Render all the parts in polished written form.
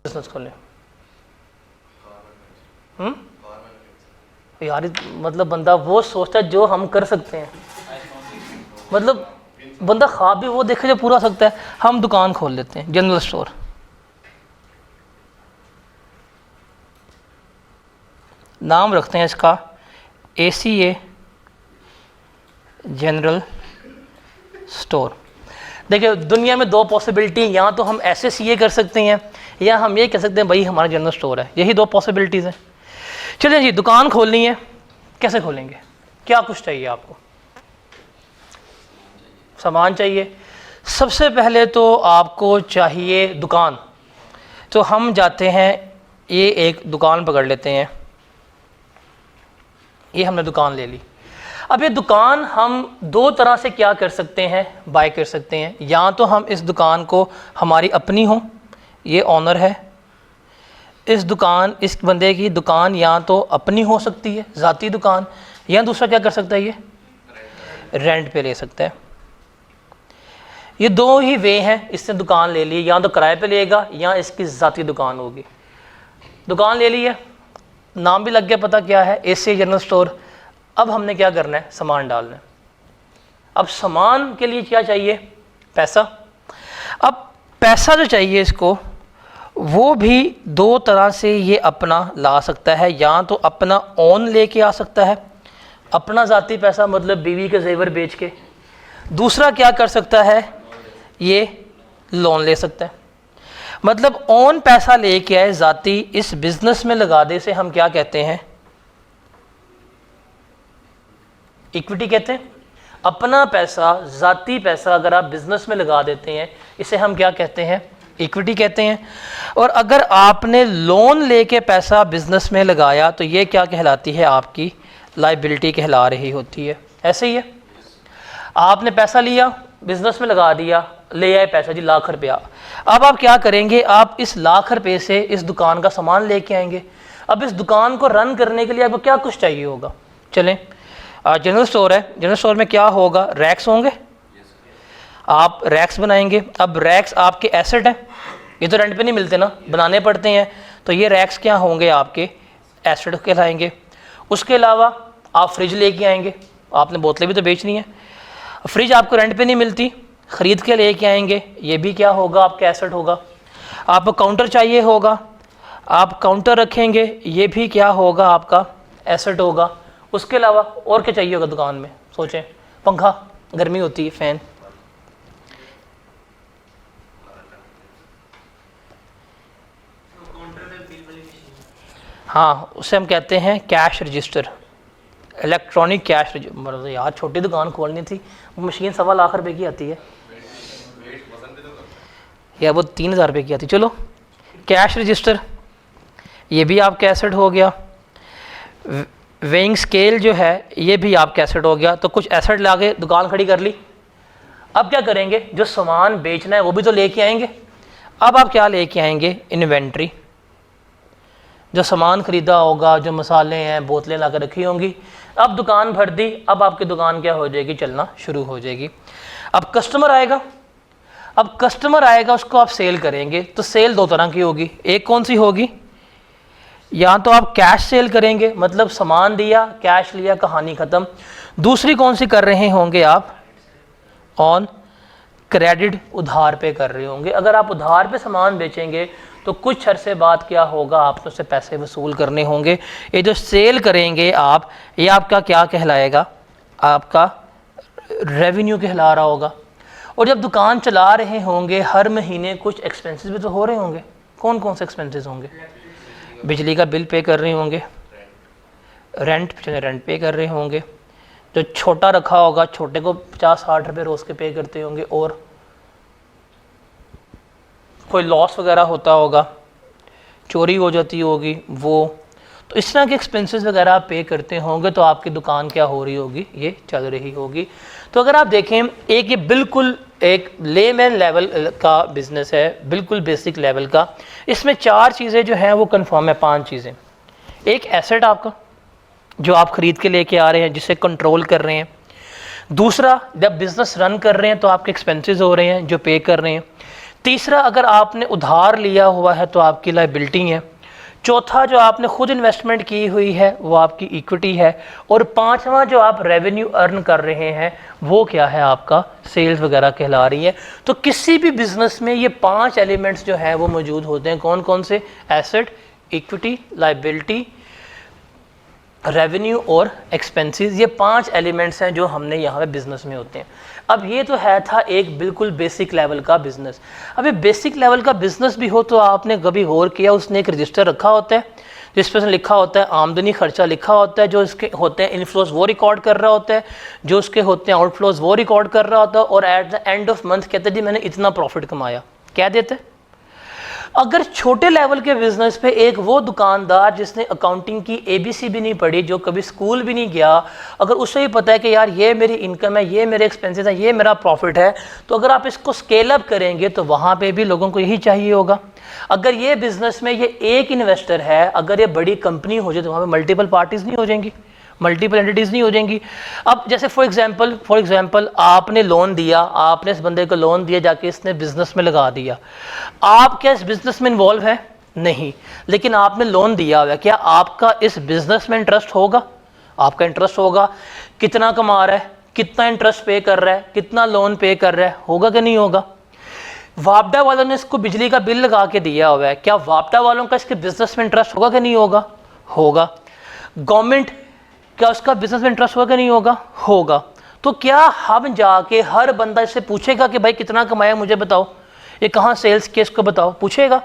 Business खोलें? यार मतलब बंदा वो सोचता है जो हम कर सकते हैं, मतलब बंदा ख्वाब भी वो देखे जो पूरा सकता है। हम दुकान खोल लेते हैं, जनरल स्टोर। नाम रखते हैं इसका ACA जनरल स्टोर। देखिए दुनिया में दो पॉसिबिलिटी, या तो हम ऐसे CA कर सकते हैं या हम ये कह सकते हैं भाई हमारा जनरल स्टोर है। यही दो पॉसिबिलिटीज़ हैं। चलिए जी, दुकान खोलनी है, कैसे खोलेंगे? क्या कुछ चाहिए आपको? सामान चाहिए। सबसे पहले तो आपको चाहिए दुकान। तो हम जाते हैं, ये एक दुकान पकड़ लेते हैं, ये हमने दुकान ले ली। अब ये दुकान हम दो तरह से क्या कर सकते हैं, बाय कर सकते हैं। या तो हम इस दुकान को हमारी अपनी हो, ये ऑनर है, इस बंदे की दुकान या तो अपनी हो सकती है, ज़ाती दुकान, या दूसरा क्या कर सकता है, ये रेंट पे ले सकता है। ये दो ही वे हैं। इसने दुकान ले ली, या तो किराए पे लेगा या इसकी ज़ाती दुकान होगी। दुकान ले ली है, नाम भी लग गया, पता क्या है, ACA जनरल स्टोर। अब हमने क्या करना है, सामान डालना है। अब सामान के लिए क्या चाहिए, पैसा। अब पैसा जो चाहिए इसको, वो भी दो तरह से ये अपना ला सकता है। या तो अपना ओन लेके आ सकता है, अपना ज़ाती पैसा, मतलब बीवी के जेवर बेच के। दूसरा क्या कर सकता है, ये लोन ले सकता है। मतलब ओन पैसा लेके आए ज़ाती, इस बिजनेस में लगा दे, से हम क्या कहते हैं, इक्विटी कहते हैं। अपना पैसा, ज़ाती पैसा अगर आप बिजनेस में लगा देते हैं, इसे हम क्या कहते हैं, इक्विटी कहते हैं। और अगर आपने लोन लेके पैसा बिजनेस में लगाया तो ये क्या कहलाती है, आपकी लायबिलिटी कहला रही होती है। ऐसे ही है, आपने पैसा लिया, बिजनेस में लगा दिया, ले आए पैसा जी लाख रुपया। अब आप क्या करेंगे, आप इस लाख रुपये से इस दुकान का सामान लेके आएंगे। अब इस दुकान को रन करने के लिए आपको क्या कुछ चाहिए होगा। चलें, जनरल स्टोर है, जनरल स्टोर में क्या होगा, रैक्स होंगे, आप रैक्स बनाएंगे। अब रैक्स आपके एसेट हैं, ये तो रेंट पे नहीं मिलते ना, बनाने पड़ते हैं। तो ये रैक्स क्या होंगे, आपके एसेट कहलाएंगे। उसके अलावा आप फ्रिज लेके आएंगे, आपने बोतलें भी तो बेचनी है। फ्रिज आपको रेंट पे नहीं मिलती, ख़रीद के लेके आएंगे, ये भी क्या होगा, आपका एसेट होगा। आपको काउंटर चाहिए होगा, आप काउंटर रखेंगे, ये भी क्या होगा, आपका एसेट होगा। उसके अलावा और क्या चाहिए होगा दुकान में, सोचें। पंखा, गर्मी होती है, फ़ैन। हाँ, उसे हम कहते हैं cash register, electronic cash register. मतलब यार छोटी दुकान खोलनी थी, वो मशीन 1.25 लाख रुपए की आती है या वो 3,000 रुपये की आती। चलो, कैश रजिस्टर, ये भी आपका एसेट हो गया। वेइंग स्केल जो है, ये भी आपका एसेट हो गया। तो कुछ एसेट ला के दुकान खड़ी कर ली। अब क्या करेंगे, जो सामान बेचना है वो भी तो लेके आएंगे। अब आप क्या लेके आएंगे, इन्वेंट्री, जो सामान खरीदा होगा, जो मसाले हैं, बोतलें ला कर रखी होंगी। अब दुकान भर दी, अब आपकी दुकान क्या हो जाएगी, चलना शुरू हो जाएगी। अब कस्टमर आएगा, अब कस्टमर आएगा, उसको आप सेल करेंगे। तो सेल दो तरह की होगी, एक कौन सी होगी, या तो आप कैश सेल करेंगे, मतलब सामान दिया, कैश लिया, कहानी ख़त्म। दूसरी कौन सी कर रहे होंगे आप, ऑन क्रेडिट, उधार पे कर रहे होंगे। अगर आप उधार पे सामान बेचेंगे तो कुछ अरसे बाद क्या होगा, आपसे उससे पैसे वसूल करने होंगे। ये जो सेल करेंगे आप, ये आपका क्या कहलाएगा, आपका रेवेन्यू कहला रहा होगा। और जब दुकान चला रहे होंगे, हर महीने कुछ एक्सपेंसेस भी तो हो रहे होंगे। कौन कौन से एक्सपेंसेस होंगे, बिजली का बिल पे कर रहे होंगे, रेंट पे कर रहे होंगे। जो छोटा रखा होगा, छोटे को 50-60 रुपये रोज़ के पे करते होंगे। और कोई लॉस वगैरह होता होगा, चोरी हो जाती होगी वो, तो इस तरह के एक्सपेंसेस वगैरह आप पे करते होंगे। तो आपकी दुकान क्या हो रही होगी, ये चल रही होगी। तो अगर आप देखें, एक ये बिल्कुल एक लेमैन लेवल का बिज़नेस है, बिल्कुल बेसिक लेवल का। इसमें 4 चीज़ें जो हैं वो कंफर्म है, 5 चीज़ें। एक एसेट आपका जो आप ख़रीद के लेके आ रहे हैं, जिसे कंट्रोल कर रहे हैं। दूसरा, जब बिज़नेस रन कर रहे हैं तो आपके एक्सपेंसेस हो रहे हैं जो पे कर रहे हैं। तीसरा, अगर आपने उधार लिया हुआ है तो आपकी लायबिलिटी है। चौथा, जो आपने खुद इन्वेस्टमेंट की हुई है वो आपकी इक्विटी है। और पांचवा, जो आप रेवेन्यू अर्न कर रहे हैं वो क्या है, आपका सेल्स वगैरह कहला रही है। तो किसी भी बिजनेस में ये 5 एलिमेंट्स जो है वो मौजूद होते हैं। कौन कौन से? एसेट, इक्विटी, लायबिलिटी, रेवेन्यू और एक्सपेंसेस। ये 5 एलिमेंट्स हैं जो हमने यहाँ पे बिजनेस में होते हैं। अब ये तो है था एक बिल्कुल बेसिक लेवल का बिजनेस। अब ये बेसिक लेवल का बिजनेस भी हो तो आपने कभी गौर किया, उसने एक रजिस्टर रखा होता है जिस पर लिखा होता है आमदनी खर्चा लिखा होता है, जो इसके होते हैं इनफ्लोज वो रिकॉर्ड कर रहा होता है, जो उसके होते हैं आउटफ्लोज वो रिकॉर्ड कर रहा होता है, और at the end of month कहते हैं जी मैंने इतना प्रॉफिट कमाया, कह देते हैं। अगर छोटे लेवल के बिजनेस पे एक वो दुकानदार जिसने अकाउंटिंग की ABC भी नहीं पढ़ी, जो कभी स्कूल भी नहीं गया, अगर उसे ही पता है कि यार ये मेरी इनकम है, ये मेरे एक्सपेंसेस है, ये मेरा प्रॉफिट है, तो अगर आप इसको स्केल अप करेंगे तो वहाँ पे भी लोगों को यही चाहिए होगा। अगर ये बिजनेस में ये एक इन्वेस्टर है, अगर ये बड़ी कंपनी हो जाए तो वहाँ पे मल्टीपल पार्टीज नहीं हो जाएंगी, मल्टीपल एंटिटीज़ नहीं हो जाएंगी। अब जैसे फॉर एग्जांपल आपने लोन दिया, आपने इस बंदे को लोन दिया, जाके इसने बिजनेस में लगा दिया। आप क्या इस बिजनेस में इन्वॉल्व है? नहीं, लेकिन आपने लोन दिया हुआ है, क्या आपका इस बिजनेस में इंटरेस्ट होगा? आपका इंटरेस्ट होगा। कितना कमा रहा है, कितना इंटरेस्ट पे कर रहा है, कितना लोन पे कर रहा है, होगा कि नहीं होगा? वापडा वालों ने इसको बिजली का बिल लगा के दिया हुआ है, क्या वापडा वालों का इसके बिजनेस में इंटरेस्ट होगा कि नहीं होगा? होगा। गवर्नमेंट, क्या उसका बिजनेस में इंटरेस्ट होगा कि नहीं होगा? होगा। तो क्या हम जाके हर बंदा इससे पूछेगा कि भाई कितना कमाया मुझे बताओ, ये कहाँ सेल्स किया इसको बताओ? पूछेगा?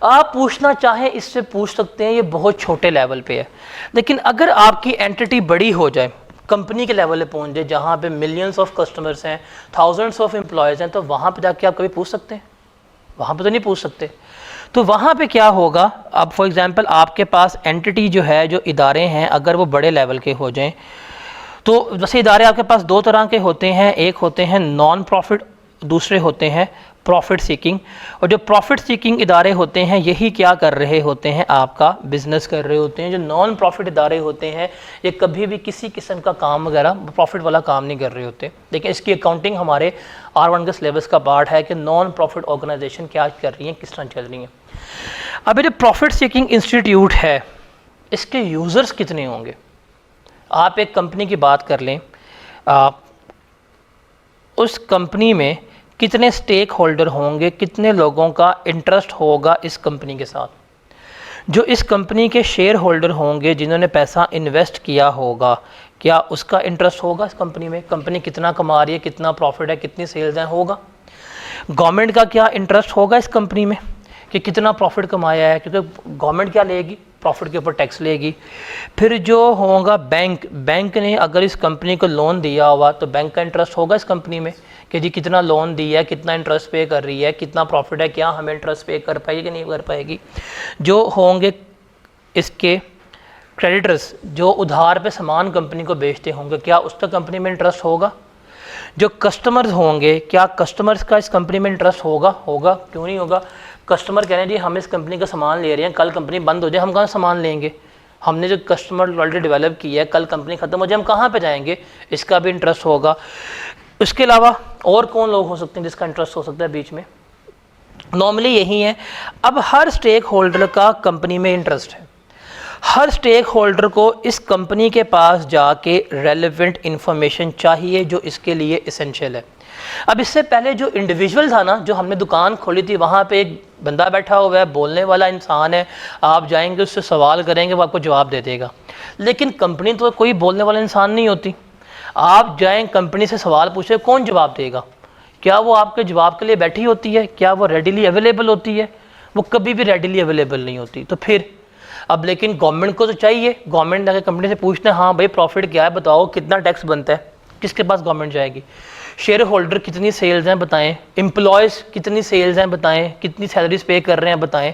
आप पूछना चाहें इससे पूछ सकते हैं, ये बहुत छोटे लेवल पे है। लेकिन अगर आपकी एंटिटी बड़ी हो जाए, कंपनी के लेवल पे पहुंच जाए, जहाँ पे मिलियंस ऑफ कस्टमर्स हैं, थाउजेंड्स ऑफ एम्प्लॉयज़ हैं, तो वहाँ पे जाके आप कभी पूछ सकते हैं? वहाँ पे तो नहीं पूछ सकते। तो वहाँ पे क्या होगा, अब फॉर एग्जांपल आपके पास एंटिटी जो है, जो इदारे हैं, अगर वो बड़े लेवल के हो जाएं, तो वैसे इदारे आपके पास 2 तरह के होते हैं। एक होते हैं नॉन प्रॉफिट, दूसरे होते हैं प्रॉफिट सीकिंग। और जो प्रॉफिट सीकिंग इदारे होते हैं यही क्या कर रहे होते हैं, आपका बिजनेस कर रहे होते हैं। जो नॉन प्रॉफिट इदारे होते हैं ये कभी भी किसी किस्म का काम वगैरह प्रॉफिट वाला काम नहीं कर रहे होते। लेकिन इसकी अकाउंटिंग हमारे R1 के सिलेबस का पार्ट है कि नॉन प्रॉफिट ऑर्गेनाइजेशन क्या कर रही हैं, किस तरह चल रही हैं। अब ये जो प्रॉफिट सीकिंग इंस्टीट्यूट है, इसके यूज़र्स कितने होंगे? आप एक कंपनी की बात कर लें, उस कंपनी में कितने स्टेक होल्डर होंगे, कितने लोगों का इंटरेस्ट होगा इस कंपनी के साथ? जो इस कंपनी के शेयर होल्डर होंगे, जिन्होंने पैसा इन्वेस्ट किया होगा, क्या उसका इंटरेस्ट होगा इस कंपनी में? कंपनी कितना कमा रही है, कितना प्रॉफिट है, कितनी सेल्स हैं, होगा। गवर्नमेंट का क्या इंटरेस्ट होगा इस कंपनी में कि कितना प्रॉफिट कमाया है, क्योंकि गवर्नमेंट क्या लेगी, प्रॉफिट के ऊपर टैक्स लेगी। फिर जो होगा बैंक ने अगर इस कंपनी को लोन दिया हुआ तो बैंक का इंटरेस्ट होगा इस कंपनी में कि जी कितना लोन दिया है, कितना इंटरेस्ट पे कर रही है, कितना प्रॉफिट है, क्या हमें इंटरेस्ट पे कर पाएगी कि नहीं कर पाएगी। जो होंगे इसके क्रेडिटर्स, जो उधार पे सामान कंपनी को बेचते होंगे, क्या उसका कंपनी में इंटरेस्ट होगा। जो कस्टमर्स होंगे, क्या कस्टमर्स का इस कंपनी में इंटरेस्ट होगा? होगा। क्यों नहीं होगा? कस्टमर कह रहे हैं जी हम इस कंपनी का सामान ले रहे हैं, कल कंपनी बंद हो जाए हम कहाँ सामान लेंगे, हमने जो कस्टमर ऑलरेडी डेवलप किया है, कल कंपनी ख़त्म हो जाए हम कहाँ पे जाएंगे, इसका भी इंटरेस्ट होगा। उसके अलावा और कौन लोग हो सकते हैं जिसका इंटरेस्ट हो सकता है बीच में? नॉर्मली यही है। अब हर स्टेक होल्डर का कंपनी में इंटरेस्ट है, हर स्टेक होल्डर को इस कंपनी के पास जाके रेलेवेंट इंफॉर्मेशन चाहिए जो इसके लिए इसेंशियल है। अब इससे पहले जो इंडिविजुअल था ना, जो हमने दुकान खोली थी, वहाँ पे एक बंदा बैठा हुआ है, बोलने वाला इंसान है, आप जाएंगे उससे सवाल करेंगे वो आपको जवाब दे देगा। लेकिन कंपनी तो कोई बोलने वाला इंसान नहीं होती। आप जाएं कंपनी से सवाल पूछे, कौन जवाब देगा? क्या वो आपके जवाब के लिए बैठी होती है? क्या वो रेडिली अवेलेबल होती है? वो कभी भी रेडिली अवेलेबल नहीं होती। तो फिर अब लेकिन गवर्नमेंट को तो चाहिए, गवर्नमेंट जाकर कंपनी से पूछते हैं हाँ भाई प्रॉफिट क्या है बताओ, कितना टैक्स बनता है, किसके पास गवर्नमेंट जाएगी? शेयर होल्डर कितनी सेल्स हैं बताएं, एम्प्लॉयज़ कितनी सेल्स हैं बताएं, कितनी सैलरीज पे कर रहे हैं बताएं।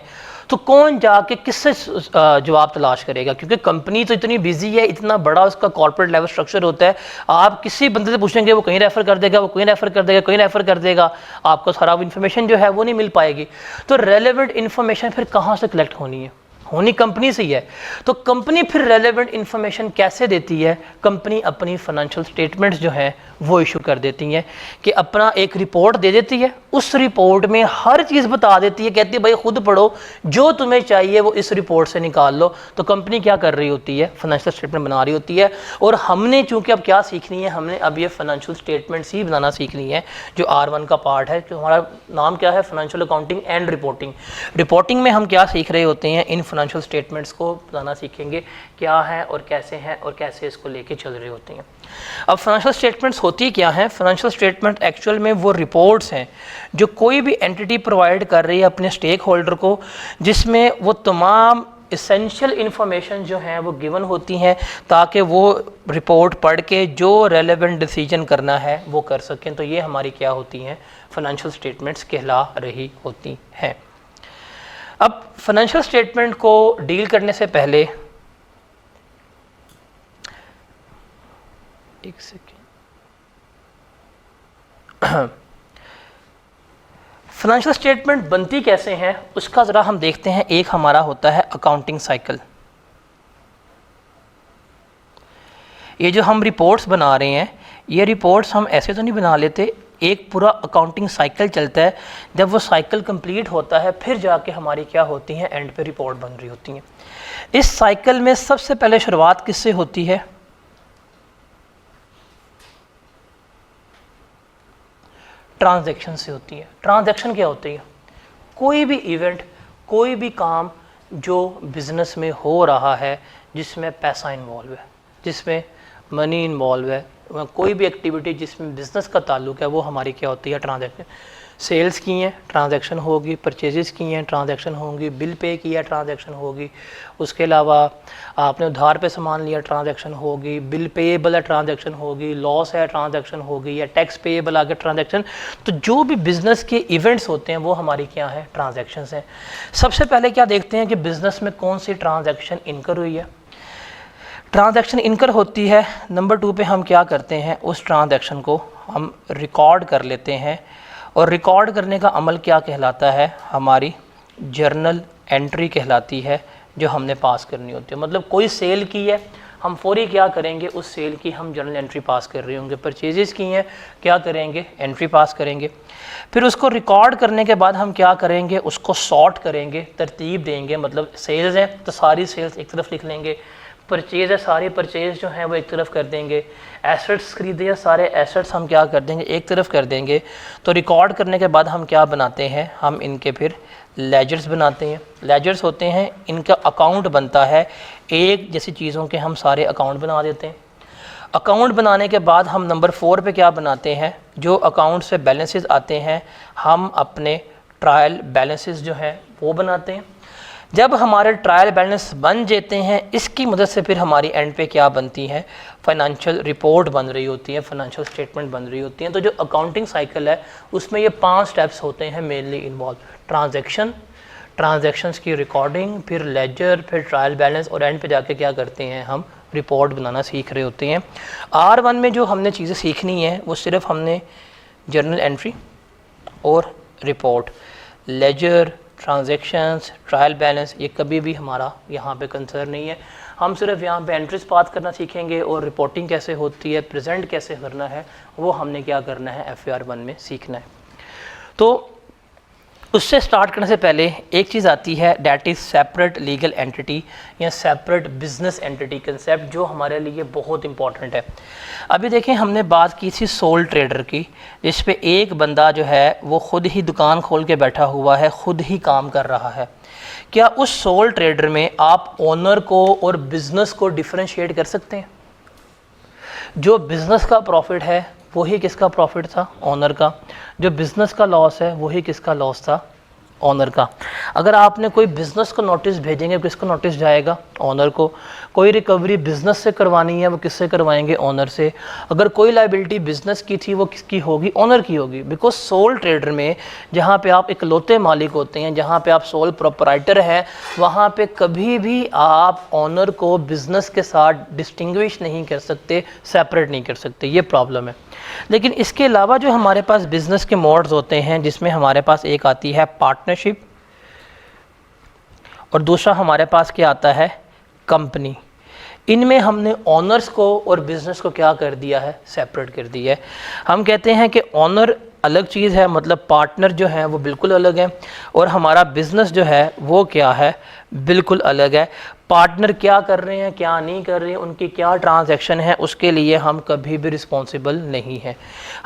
तो कौन जाके किससे जवाब तलाश करेगा? क्योंकि कंपनी तो इतनी बिजी है, इतना बड़ा उसका कॉर्पोरेट लेवल स्ट्रक्चर होता है, आप किसी बंदे से पूछेंगे वो कहीं रेफर कर देगा, वो कहीं रेफर कर देगा, कहीं रेफर कर देगा, आपको सारा इन्फॉर्मेशन जो है वो नहीं मिल पाएगी। तो रेलेवेंट इन्फॉर्मेशन फिर कहाँ से कलेक्ट होनी है? होनी कंपनी से ही है। तो कंपनी फिर रेलेवेंट इंफॉर्मेशन कैसे देती है, कंपनी अपनी फाइनेंशियल स्टेटमेंट्स जो है वो इशू कर देती हैं कि अपना एक रिपोर्ट दे देती है, उस रिपोर्ट में हर चीज़ बता देती है, कहती है भाई खुद पढ़ो, जो तुम्हें चाहिए वो इस रिपोर्ट से निकाल लो। तो कंपनी क्या कर रही होती है, फाइनेंशियल स्टेटमेंट बना रही होती है। और हमने चूंकि अब क्या सीखनी है, हमने अब ये फाइनेंशियल स्टेटमेंट्स ही बनाना सीखनी है, जो R1 का पार्ट है, जो हमारा नाम क्या है, financial accounting and reporting. Reporting में हम क्या सीख रहे होते हैं, इन फाइनेंशियल स्टेटमेंट्स को बनाना सीखेंगे, क्या है और कैसे इसको लेके चल रहे होते हैं। अब फाइनेंशियल स्टेटमेंट्स होती क्या हैं, फाइनेंशियल स्टेटमेंट एक्चुअल में वो रिपोर्ट्स हैं जो कोई भी एंटिटी प्रोवाइड कर रही है अपने स्टेक होल्डर को, जिसमें वो तमाम इसेंशियल इंफॉर्मेशन जो हैं वो गिवन होती हैं, ताकि वो रिपोर्ट पढ़ के जो रेलेवेंट डिसीजन करना है वो कर सकें। तो ये हमारी क्या होती हैं, फाइनेंशियल स्टेटमेंट्स कहला रही होती हैं। अब फाइनेंशियल स्टेटमेंट को डील करने से पहले एक सेकेंड, फाइनेंशियल स्टेटमेंट बनती कैसे हैं उसका ज़रा हम देखते हैं। एक हमारा होता है अकाउंटिंग साइकिल। ये जो हम रिपोर्ट्स बना रहे हैं, ये रिपोर्ट्स हम ऐसे तो नहीं बना लेते, एक पूरा अकाउंटिंग साइकिल चलता है। जब वो साइकिल कंप्लीट होता है फिर जाके हमारी क्या होती हैं, एंड पे रिपोर्ट बन रही होती हैं। इस साइकिल में सबसे पहले शुरुआत किससे होती है, ट्रांजैक्शन से होती है। ट्रांजैक्शन क्या होती है, कोई भी इवेंट, कोई भी काम जो बिज़नेस में हो रहा है, जिसमें पैसा इन्वॉल्व है, जिसमें मनी इन्वॉल्व है, कोई भी एक्टिविटी जिसमें बिज़नेस का ताल्लुक है, वो हमारी क्या होती है, ट्रांजैक्शन। सेल्स की हैं, ट्रांजैक्शन होगी, परचेजेस की हैं, ट्रांजैक्शन होंगी, बिल पे किया, ट्रांजैक्शन होगी, उसके अलावा आपने उधार पे सामान लिया, ट्रांजैक्शन होगी, बिल पेएबल है, ट्रांजैक्शन होगी, लॉस है, ट्रांजैक्शन होगी, या टैक्स पेएबल आगे ट्रांजैक्शन। तो जो भी बिज़नेस के इवेंट्स होते हैं वो हमारी क्या है, ट्रांजैक्शंस हैं। सबसे पहले क्या देखते हैं कि बिज़नेस में कौन सी ट्रांजैक्शन इनकर हुई है। ट्रांजैक्शन इनकर होती है, नंबर 2 पे हम क्या करते हैं, उस ट्रांजैक्शन को हम रिकॉर्ड कर लेते हैं। और रिकॉर्ड करने का अमल क्या कहलाता है, हमारी जर्नल एंट्री कहलाती है, जो हमने पास करनी होती है। मतलब कोई सेल की है, हम फौरी क्या करेंगे, उस सेल की हम जर्नल एंट्री पास कर रहे होंगे। परचेजेस की हैं, क्या करेंगे, एंट्री पास करेंगे। फिर उसको रिकॉर्ड करने के बाद हम क्या करेंगे, उसको सॉर्ट करेंगे, तरतीब देंगे। मतलब सेल्स हैं तो सारी सेल्स एक तरफ लिख लेंगे, परचेज़ है सारे परचेज़ जो हैं वो एक तरफ कर देंगे, एसेट्स खरीदे हैं सारे एसेट्स हम क्या कर देंगे, एक तरफ कर देंगे। तो रिकॉर्ड करने के बाद हम क्या बनाते हैं, हम इनके फिर लेजर्स बनाते हैं। लेजर्स होते हैं, इनका अकाउंट बनता है, एक जैसी चीज़ों के हम सारे अकाउंट बना देते हैं। अकाउंट बनाने के बाद हम नंबर 4 पे क्या बनाते हैं, जो अकाउंट से बैलेंसेस आते हैं, हम अपने ट्रायल बैलेंसेस जो हैं वो बनाते हैं। जब हमारे ट्रायल बैलेंस बन जाते हैं, इसकी मदद से फिर हमारी एंड पे क्या बनती है, फाइनेंशियल रिपोर्ट बन रही होती है, फाइनेंशियल स्टेटमेंट बन रही होती हैं। तो जो अकाउंटिंग साइकिल है उसमें ये 5 स्टेप्स होते हैं मेनली इन्वॉल्व। ट्रांजैक्शंस की रिकॉर्डिंग, फिर लेजर, फिर ट्रायल बैलेंस, और एंड पे जाके क्या करते हैं, हम रिपोर्ट बनाना सीख रहे होते हैं। R1 में जो हमने चीज़ें सीखनी है वो सिर्फ हमने जर्नल एंट्री और report, ledger, transactions, trial balance, ये कभी भी हमारा यहाँ पे कंसर्न नहीं है। हम सिर्फ यहाँ पे एंट्रीज पास करना सीखेंगे, और रिपोर्टिंग कैसे होती है, प्रेजेंट कैसे करना है, वो हमने क्या करना है, FAR1 में सीखना है। तो उससे स्टार्ट करने से पहले एक चीज़ आती है, that is separate legal entity या सेपरेट बिजनेस एंटिटी कंसेप्ट, जो हमारे लिए बहुत इंपॉर्टेंट है। अभी देखें, हमने बात की थी सोल ट्रेडर की, जिस पे एक बंदा जो है वो ख़ुद ही दुकान खोल के बैठा हुआ है, ख़ुद ही काम कर रहा है। क्या उस सोल ट्रेडर में आप ओनर को और बिज़नेस को डिफरेंशिएट कर सकते हैं? जो बिज़नेस का प्रॉफिट है वही किसका प्रॉफिट था, ओनर का। जो बिज़नेस का लॉस है वही किसका लॉस था, ओनर का। अगर आपने कोई बिज़नेस को नोटिस भेजेंगे, किसको नोटिस जाएगा, ओनर को। कोई रिकवरी बिज़नेस से करवानी है वो किससे करवाएंगे, ओनर से। अगर कोई लायबिलिटी बिज़नेस की थी वो किसकी होगी, ओनर की होगी। बिकॉज सोल ट्रेडर में जहाँ पे आप इकलौते मालिक होते हैं, जहाँ पे आप सोल प्रोपराइटर हैं, वहाँ पे कभी भी आप ओनर को बिज़नेस के साथ डिस्टिंग्विश नहीं कर सकते, सेपरेट नहीं कर सकते, ये प्रॉब्लम है। लेकिन इसके अलावा जो हमारे पास बिज़नेस के मोड्स होते हैं, जिसमें हमारे पास एक आती है पार्टनरशिप और दूसरा हमारे पास क्या आता है, कंपनी। इनमें हमने ऑनर्स को और बिज़नेस को क्या कर दिया है, सेपरेट कर दिया है। हम कहते हैं कि ऑनर अलग चीज़ है, मतलब पार्टनर जो है वो बिल्कुल अलग है, और हमारा बिज़नेस जो है वो क्या है, बिल्कुल अलग है। पार्टनर क्या कर रहे हैं, क्या नहीं कर रहे हैं, उनकी क्या ट्रांजैक्शन है, उसके लिए हम कभी भी रिस्पॉन्सिबल नहीं हैं।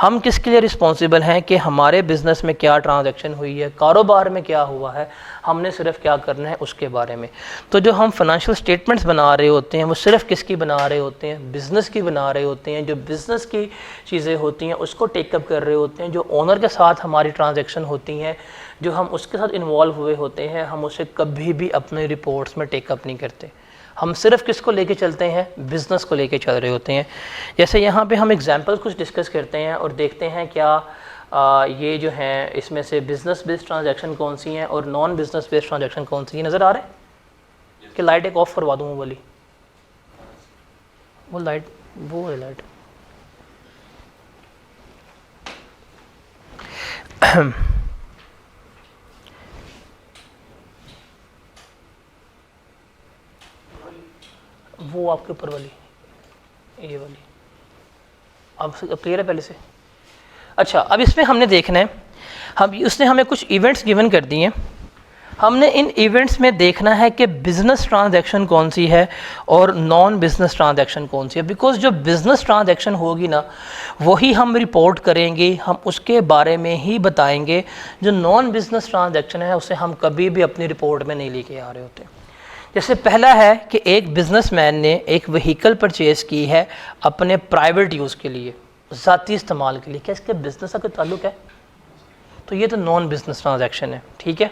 हम किसके लिए रिस्पॉन्सिबल हैं कि हमारे बिज़नेस में क्या ट्रांजैक्शन हुई है, कारोबार में क्या हुआ है, हमने सिर्फ क्या करना है उसके बारे में। तो जो हम फाइनेंशियल स्टेटमेंट्स बना रहे होते हैं वो सिर्फ किसकी बना रहे होते हैं, बिज़नेस की बना रहे होते हैं। जो बिज़नेस की चीज़ें होती हैं उसको टेकअप कर रहे होते हैं। जो ओनर के साथ हमारी ट्रांजैक्शन होती हैं, जो हम उसके साथ इन्वॉल्व हुए होते हैं, हम उसे कभी भी अपने रिपोर्ट्स में टेकअप नहीं करते। हम सिर्फ किसको लेके चलते हैं, बिज़नेस को लेके चल रहे होते हैं। जैसे यहाँ पे हम एग्जांपल्स कुछ डिस्कस करते हैं और देखते हैं क्या ये जो हैं इसमें से बिज़नेस बेस्ड ट्रांजैक्शन कौन सी हैं और नॉन बिज़नेस बेस्ड ट्रांजैक्शन कौन सी हैं। नज़र आ रहे हैं कि लाइट एक ऑफ़ करवा दूँ वो वाली, वो लाइट, वो है लाइट। वो आपके ऊपर वाली, ये वाली, अब क्लियर है पहले से। अच्छा, अब इसमें हमने देखना है, हम उसने हमें कुछ इवेंट्स गिवन कर दिए हैं। हमने इन इवेंट्स में देखना है कि बिज़नेस ट्रांजैक्शन कौन सी है और नॉन बिज़नेस ट्रांजैक्शन कौन सी है। बिकॉज जो बिज़नेस ट्रांजैक्शन होगी ना वही हम रिपोर्ट करेंगे, हम उसके बारे में ही बताएंगे। जो नॉन बिज़नेस ट्रांजैक्शन है उसे हम कभी भी अपनी रिपोर्ट में नहीं लेके आ रहे होते। जैसे पहला है कि एक बिज़नेसमैन ने एक व्हीकल परचेज़ की है अपने प्राइवेट यूज़ के लिए, ज़ाती इस्तेमाल के लिए। क्या इसके बिज़नेस का कोई ताल्लुक़ है? तो ये तो नॉन बिज़नेस ट्रांजैक्शन है, ठीक है।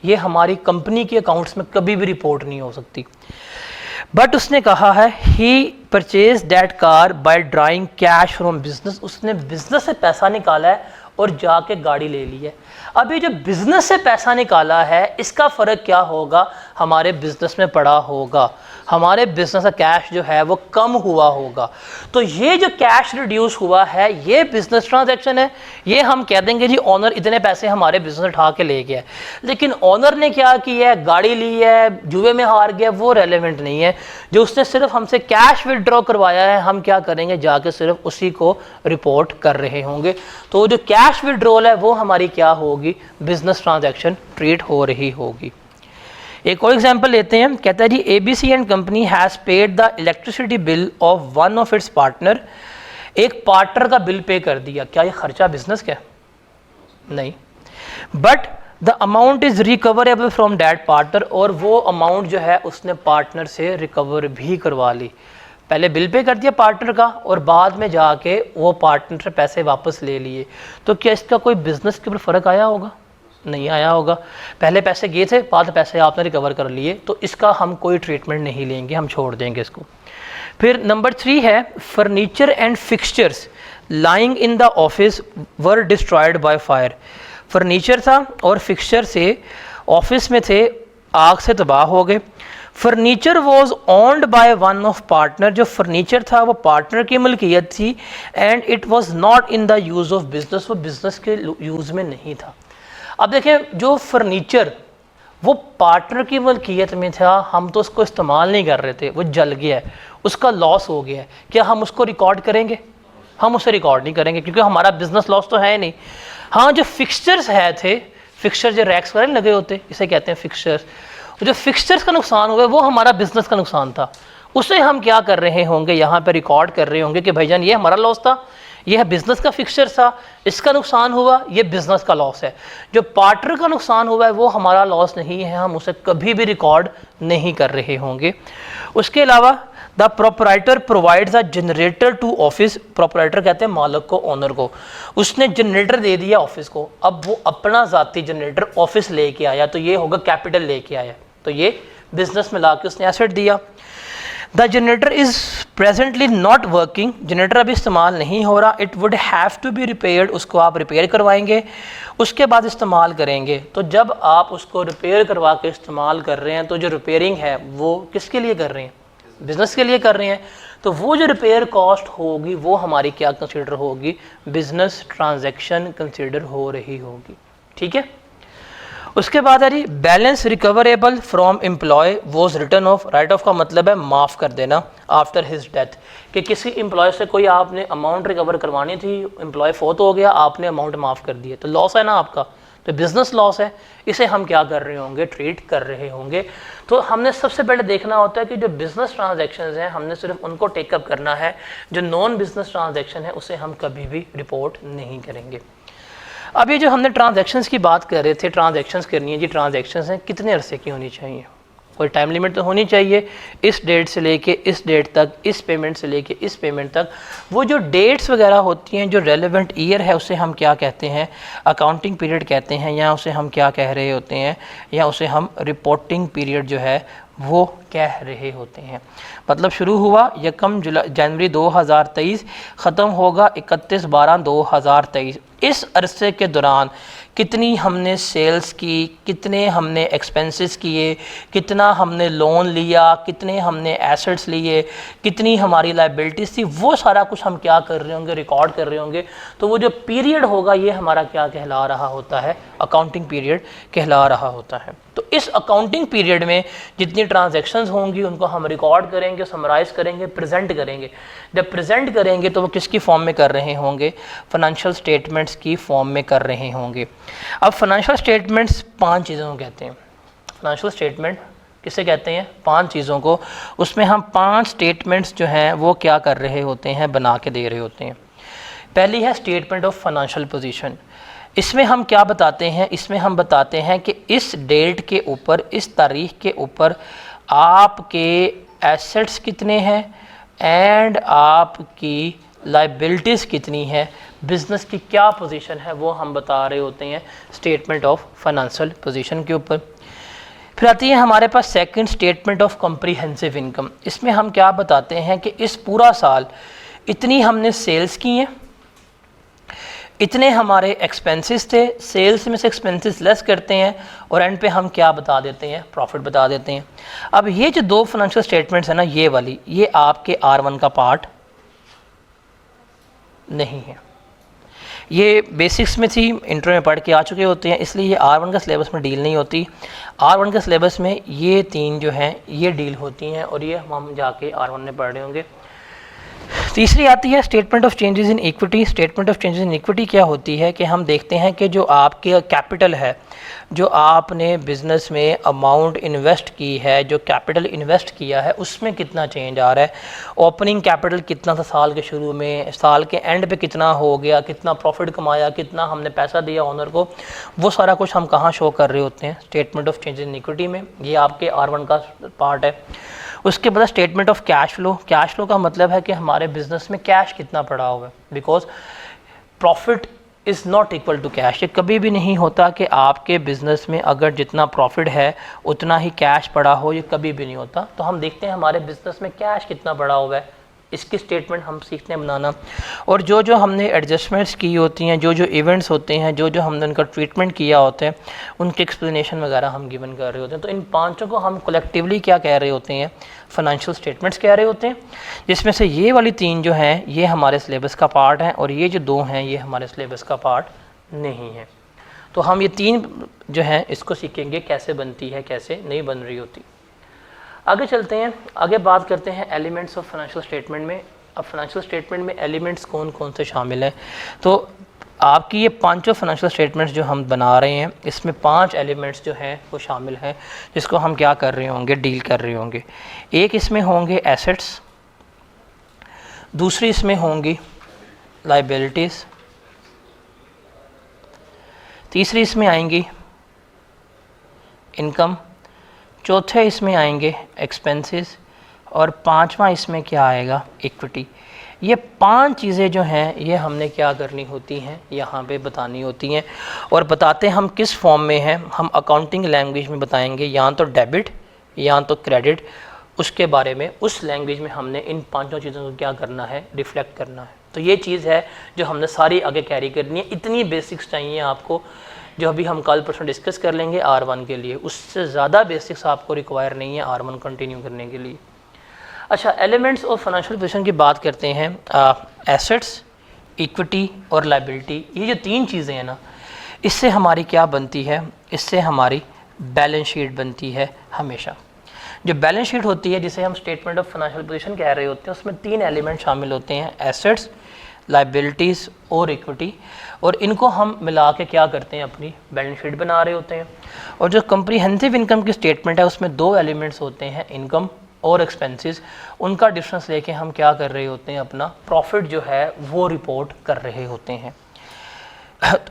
ये हमारी कंपनी के अकाउंट्स में कभी भी रिपोर्ट नहीं हो सकती। बट उसने कहा है he purchase that car by drawing cash from business, उसने बिजनेस से पैसा निकाला है और जाके गाड़ी ले ली है। अब ये जो बिजनेस से पैसा निकाला है इसका फ़र्क क्या होगा, हमारे बिजनेस में पड़ा होगा, हमारे बिजनेस का कैश जो है वो कम हुआ होगा। तो ये जो कैश रिड्यूस हुआ है ये बिजनेस ट्रांजैक्शन है। ये हम कह देंगे जी ऑनर इतने पैसे हमारे बिजनेस उठा के ले गया है, लेकिन ऑनर ने क्या किया है, गाड़ी ली है, जुए में हार गया, वो रेलेवेंट नहीं है। जो उसने सिर्फ हमसे कैश विड्रॉ करवाया है हम क्या करेंगे, जाके सिर्फ उसी को रिपोर्ट कर रहे होंगे। तो जो कैश विड्रॉल है वो हमारी क्या होगी, बिजनेस ट्रांजैक्शन ट्रीट हो रही होगी। एक और एग्जांपल लेते हैं, कहता है जी ABC and company has paid the electricity bill of one of its partner. एक पार्टनर का बिल पे कर दिया, क्या ये खर्चा बिजनेस का? नहीं। But the amount is recoverable from that partner, और वो अमाउंट जो है उसने पार्टनर से रिकवर भी करवा ली। पहले बिल पे कर दिया पार्टनर का और बाद में जाके वो पार्टनर से पैसे वापस ले लिए। तो क्या इसका कोई बिजनेस के ऊपर फ़र्क आया होगा? नहीं आया होगा। पहले पैसे गए थे, बाद पैसे आपने रिकवर कर लिए, तो इसका हम कोई ट्रीटमेंट नहीं लेंगे, हम छोड़ देंगे इसको। फिर नंबर 3 है furniture and fixtures lying in the office were destroyed by fire. Furniture था और फिक्सचर से ऑफिस में थे, आग से तबाह हो गए। Furniture was owned by one of partner, जो फर्नीचर था वो पार्टनर की मलकियत थी, and it was not in the use of business, वो बिजनेस के यूज़ में नहीं था। अब देखें, जो फर्नीचर वो पार्टनर की मलकियत में था, हम तो उसको इस्तेमाल नहीं कर रहे थे, वो जल गया है, उसका लॉस हो गया है, क्या हम उसको रिकॉर्ड करेंगे? हम उसे रिकॉर्ड नहीं करेंगे क्योंकि हमारा बिजनेस लॉस तो है नहीं। हाँ, जो फिक्सचर्स है थे, फिक्सचर जो रैक्स वगैरह लगे होते, इसे कहते हैं फिक्सचर्स, जो फिक्सचर्स का नुकसान हुआ वो हमारा बिजनेस का नुकसान था, उसे हम क्या कर रहे होंगे, यहाँ पर रिकॉर्ड कर रहे होंगे कि भाईजान ये हमारा लॉस था, यह बिजनेस का फिक्सचर था, इसका नुकसान हुआ, ये बिजनेस का लॉस है। जो पार्टनर का नुकसान हुआ है वो हमारा लॉस नहीं है, हम उसे कभी भी रिकॉर्ड नहीं कर रहे होंगे। उसके अलावा the proprietor provides a generator to office, proprietor कहते हैं मालिक को, ओनर को, उसने जनरेटर दे दिया ऑफिस को, अब वो अपना ज़ाती जनरेटर ऑफिस लेके आया, तो ये होगा कैपिटल लेके आया, तो ये बिजनेस में ला के उसने एसेट दिया। The generator is presently not working, generator अभी इस्तेमाल नहीं हो रहा, it would have to be repaired, उसको आप रिपेयर करवाएंगे, उसके बाद इस्तेमाल करेंगे। तो जब आप उसको रिपेयर करवा के इस्तेमाल कर रहे हैं तो जो रिपेयरिंग है वो किसके लिए कर रहे हैं, बिजनेस के लिए कर रहे हैं, तो वो जो रिपेयर कॉस्ट होगी वो हमारी क्या कंसीडर होगी, बिजनेस ट्रांजैक्शन कंसीडर हो रही होगी। ठीक है। उसके बाद है G balance recoverable from employee was written off. Write off का मतलब है माफ़ कर देना आफ्टर हिज डेथ, कि किसी एम्प्लॉय से कोई आपने अमाउंट रिकवर करवानी थी, एम्प्लॉय फोत हो गया, आपने अमाउंट माफ़ कर दिया, तो लॉस है ना आपका, तो बिजनेस लॉस है, इसे हम क्या कर रहे होंगे, ट्रीट कर रहे होंगे। तो हमने सबसे पहले देखना होता है कि जो बिजनेस ट्रांजैक्शंस हैं हमने सिर्फ उनको टेकअप करना है, जो नॉन बिजनेस ट्रांजैक्शन है उसे हम कभी भी रिपोर्ट नहीं करेंगे। अब ये जो हमने ट्रांजैक्शंस की बात कर रहे थे, ट्रांजैक्शंस करनी है जी, ट्रांजैक्शंस हैं कितने अरसे की होनी चाहिए, कोई टाइम लिमिट तो होनी चाहिए, इस डेट से लेके इस डेट तक, इस पेमेंट से लेके इस पेमेंट तक। वो जो डेट्स वगैरह होती हैं, जो रेलेवेंट ईयर है उसे हम क्या कहते हैं, अकाउंटिंग पीरियड कहते हैं, या उसे हम क्या कह रहे होते हैं, या उसे हम रिपोर्टिंग पीरियड जो है वो कह रहे होते हैं। मतलब शुरू हुआ 1 जनवरी 2023, ख़त्म होगा 31/12/2023। इस अरसे के दौरान कितनी हमने सेल्स की, कितने हमने एक्सपेंसेस किए, कितना हमने लोन लिया, कितने हमने एसेट्स लिए, कितनी हमारी लायबिलिटीज़ थी, वो सारा कुछ हम क्या कर रहे होंगे, रिकॉर्ड कर रहे होंगे। तो वो जो पीरियड होगा ये हमारा क्या कहला रहा होता है, अकाउंटिंग पीरियड कहला रहा होता है। तो इस अकाउंटिंग पीरियड में जितनी ट्रांजैक्शंस होंगी उनको हम रिकॉर्ड करेंगे, समराइज़ करेंगे, प्रेजेंट करेंगे। जब प्रेजेंट करेंगे तो वो किसकी फॉर्म में कर रहे होंगे, फाइनेंशियल स्टेटमेंट्स की फॉर्म में कर रहे होंगे। अब फाइनेंशियल स्टेटमेंट्स 5 चीज़ों को कहते हैं। फाइनेंशियल स्टेटमेंट किसे कहते हैं, 5 चीज़ों को। उसमें हम 5 स्टेटमेंट्स जो हैं वो क्या कर रहे होते हैं, बना के दे रहे होते हैं। पहली है स्टेटमेंट ऑफ फाइनेंशियल पोजीशन। इसमें हम क्या बताते हैं, इसमें हम बताते हैं कि इस डेट के ऊपर, इस तारीख के ऊपर आपके एसेट्स कितने हैं एंड आपकी लाइबिलिटीज़ कितनी है, बिज़नेस की क्या पोजीशन है, वो हम बता रहे होते हैं स्टेटमेंट ऑफ फाइनेंशियल पोजीशन के ऊपर। फिर आती है हमारे पास second statement of comprehensive income. इसमें हम क्या बताते हैं कि इस पूरा साल इतनी हमने सेल्स की हैं, इतने हमारे एक्सपेंसेस थे, सेल्स में से एक्सपेंसेस लेस करते हैं और एंड पे हम क्या बता देते हैं, प्रॉफिट बता देते हैं। अब ये जो 2 फाइनेंशियल स्टेटमेंट्स है ना, ये वाली, ये आपके R1 का पार्ट नहीं है। ये बेसिक्स में थी, इंट्रो में पढ़ के आ चुके होते हैं, इसलिए ये R1 का सिलेबस में डील नहीं होती। R1 का सिलेबस में ये 3 जो हैं ये डील होती हैं और ये हम जाके R1 में पढ़ रहे होंगे। तीसरी आती है statement of changes in equity. Statement of changes in equity क्या होती है कि हम देखते हैं कि जो आपके कैपिटल है, जो आपने बिज़नेस में अमाउंट इन्वेस्ट की है, जो कैपिटल इन्वेस्ट किया है, उसमें कितना चेंज आ रहा है। ओपनिंग कैपिटल कितना था साल के शुरू में, साल के एंड पे कितना हो गया, कितना प्रॉफिट कमाया, कितना हमने पैसा दिया ओनर को, वो सारा कुछ हम कहाँ शो कर रहे होते हैं, statement of changes in equity में। ये आपके R1 का पार्ट है। उसके बाद statement of cash flow. Cash flow का मतलब है कि हमारे बिजनेस में कैश कितना पड़ा हुआ है, because profit is not equal to cash. ये कभी भी नहीं होता कि आपके बिज़नेस में अगर जितना प्रॉफिट है उतना ही कैश पड़ा हो, ये कभी भी नहीं होता। तो हम देखते हैं हमारे बिज़नेस में कैश कितना पड़ा हुआ है, इसकी स्टेटमेंट हम सीखते हैं बनाना। और जो जो हमने एडजस्टमेंट्स की होती हैं, जो जो इवेंट्स होते हैं, जो जो हमने उनका ट्रीटमेंट किया होता है, उनके एक्सप्लेनेशन वगैरह हम गिवन कर रहे होते हैं। तो इन 5 को हम कलेक्टिवली क्या कह रहे होते हैं, फाइनेंशियल स्टेटमेंट्स कह रहे होते हैं। जिसमें से ये वाली 3 जो हैं ये हमारे सिलेबस का पार्ट हैं और ये जो 2 हैं ये हमारे सिलेबस का पार्ट नहीं है। तो हम ये 3 जो हैं इसको सीखेंगे कैसे बनती है, कैसे नहीं बन रही होती। आगे चलते हैं, आगे बात करते हैं एलिमेंट्स ऑफ फाइनेंशियल स्टेटमेंट में। अब फाइनेंशियल स्टेटमेंट में एलिमेंट्स कौन कौन से शामिल हैं। तो आपकी ये 5 फाइनेंशियल स्टेटमेंट्स जो हम बना रहे हैं, इसमें 5 एलिमेंट्स जो हैं वो शामिल हैं, जिसको हम क्या कर रहे होंगे, डील कर रहे होंगे। एक इसमें होंगे एसेट्स, दूसरी इसमें होंगी लाइबिलिटीज़, तीसरी इसमें आएंगी इनकम, चौथे इसमें आएंगे एक्सपेंसेस और 5वां इसमें क्या आएगा, इक्विटी। ये 5 चीज़ें जो हैं ये हमने क्या करनी होती हैं, यहाँ पे बतानी होती हैं। और बताते हम किस फॉर्म में हैं, हम अकाउंटिंग लैंग्वेज में बताएंगे, या तो डेबिट या तो क्रेडिट। उसके बारे में उस लैंग्वेज में हमने इन 5 चीज़ों को क्या करना है, रिफ्लेक्ट करना है। तो ये चीज़ है जो हमने सारी आगे कैरी करनी है। इतनी बेसिक्स चाहिए आपको, जो अभी हम कल परसों डिस्कस कर लेंगे R1 के लिए। उससे ज़्यादा बेसिक्स आपको रिक्वायर नहीं है R1 कंटिन्यू करने के लिए। अच्छा, एलिमेंट्स ऑफ फाइनेंशियल पोजीशन की बात करते हैं। एसेट्स, इक्विटी और लायबिलिटी, ये जो 3 चीज़ें हैं ना, इससे हमारी क्या बनती है, इससे हमारी बैलेंस शीट बनती है हमेशा। जो बैलेंस शीट होती है, जिसे हम स्टेटमेंट ऑफ फाइनेंशियल पोजीशन कह रहे होते हैं, उसमें 3 एलिमेंट शामिल होते हैं, एसेट्स, लाइबिलिटीज़ और इक्विटी, और इनको हम मिला के क्या करते हैं, अपनी बैलेंस शीट बना रहे होते हैं। और जो कंप्रीहेंसिव इनकम की स्टेटमेंट है, उसमें 2 एलिमेंट्स होते हैं, इनकम और एक्सपेंसेस। उनका डिफरेंस लेके हम क्या कर रहे होते हैं, अपना प्रॉफिट जो है वो रिपोर्ट कर रहे होते हैं।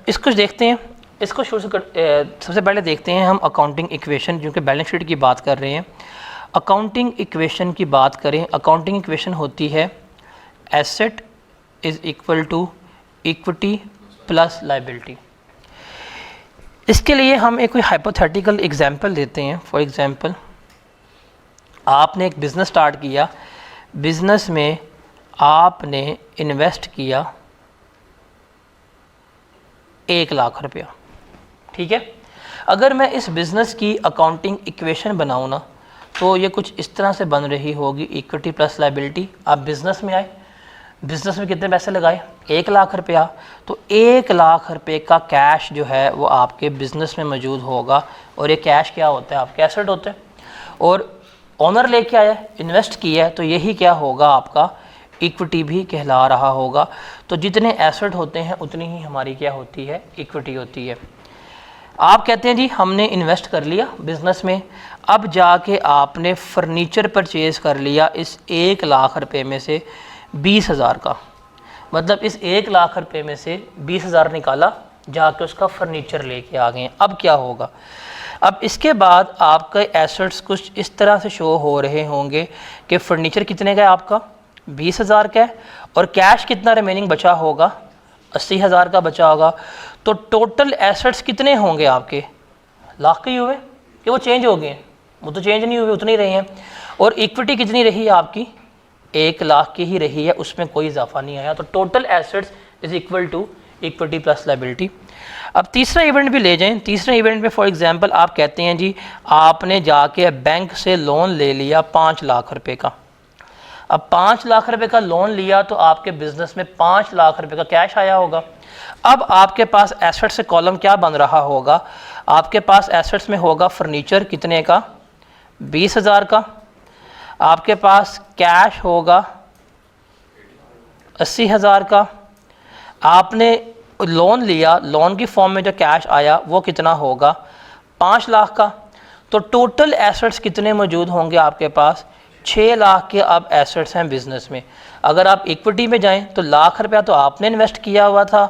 इसको देखते हैं, इसको शुरू से सबसे पहले देखते हैं हम अकाउंटिंग इक्वेशन, जो कि बैलेंस शीट की बात कर रहे हैं। अकाउंटिंग इक्वेशन की बात करें, अकाउंटिंग इक्वेशन होती है asset is equal to equity plus liability. इसके लिए हम एक कोई हाइपोथेटिकल एग्जांपल लेते हैं। फॉर एग्जांपल, आपने एक बिज़नेस स्टार्ट किया, बिज़नेस में आपने इन्वेस्ट किया 1 लाख रुपया, ठीक है। अगर मैं इस बिज़नेस की अकाउंटिंग इक्वेशन बनाऊँ ना, तो ये कुछ इस तरह से बन रही होगी, इक्विटी प्लस लाइबिलिटी। आप बिज़नेस में आए, बिज़नेस में कितने पैसे लगाए, 1 लाख रुपया, तो 1 लाख रुपये का कैश जो है वो आपके बिज़नेस में मौजूद होगा। और ये कैश क्या होता है, आपके एसेट होते हैं। और ओनर लेके आया, इन्वेस्ट किया है, तो यही क्या होगा, आपका इक्विटी भी कहला रहा होगा। तो जितने एसेट होते हैं उतनी ही हमारी क्या होती है, इक्विटी होती है। आप कहते हैं जी हमने इन्वेस्ट कर लिया बिज़नेस में, अब जाके आपने फर्नीचर परचेज़ कर लिया इस 1 लाख रुपये में से 20,000 का, मतलब इस 1 लाख रुपये में से 20,000 निकाला, जाके उसका फर्नीचर लेके आ गए। अब क्या होगा, अब इसके बाद आपके एसेट्स कुछ इस तरह से शो हो रहे होंगे कि फर्नीचर कितने का है, आपका 20,000 का है, और कैश कितना रिमेनिंग बचा होगा, 80,000 का बचा होगा। तो टोटल एसेट्स कितने होंगे आपके, लाख के ही हुए कि वो चेंज हो गए हैं, वो तो चेंज नहीं हुए, उतने ही रहे हैं। और इक्विटी कितनी रही है आपकी, 1 लाख की ही रही है, उसमें कोई इजाफा नहीं आया। तो total assets is equal to equity plus liability. अब तीसरा इवेंट भी ले जाएं। तीसरे इवेंट में फॉर एग्जांपल आप कहते हैं जी आपने जाके बैंक से लोन ले लिया 5 लाख रुपए का। अब 5 लाख रुपए का लोन लिया तो आपके बिजनेस में 5 लाख रुपए का कैश आया होगा। अब आपके पास एसेट से कॉलम क्या बन रहा होगा, आपके पास एसेट्स में होगा फर्नीचर कितने का, 20,000 का। आपके पास कैश होगा 80,000 का। आपने लोन लिया, लोन की फॉर्म में जो कैश आया वो कितना होगा, 5 लाख का। तो टोटल एसेट्स कितने मौजूद होंगे आपके पास, 6 लाख के अब एसेट्स हैं बिजनेस में। अगर आप इक्विटी में जाएं तो लाख रुपया तो आपने इन्वेस्ट किया हुआ था,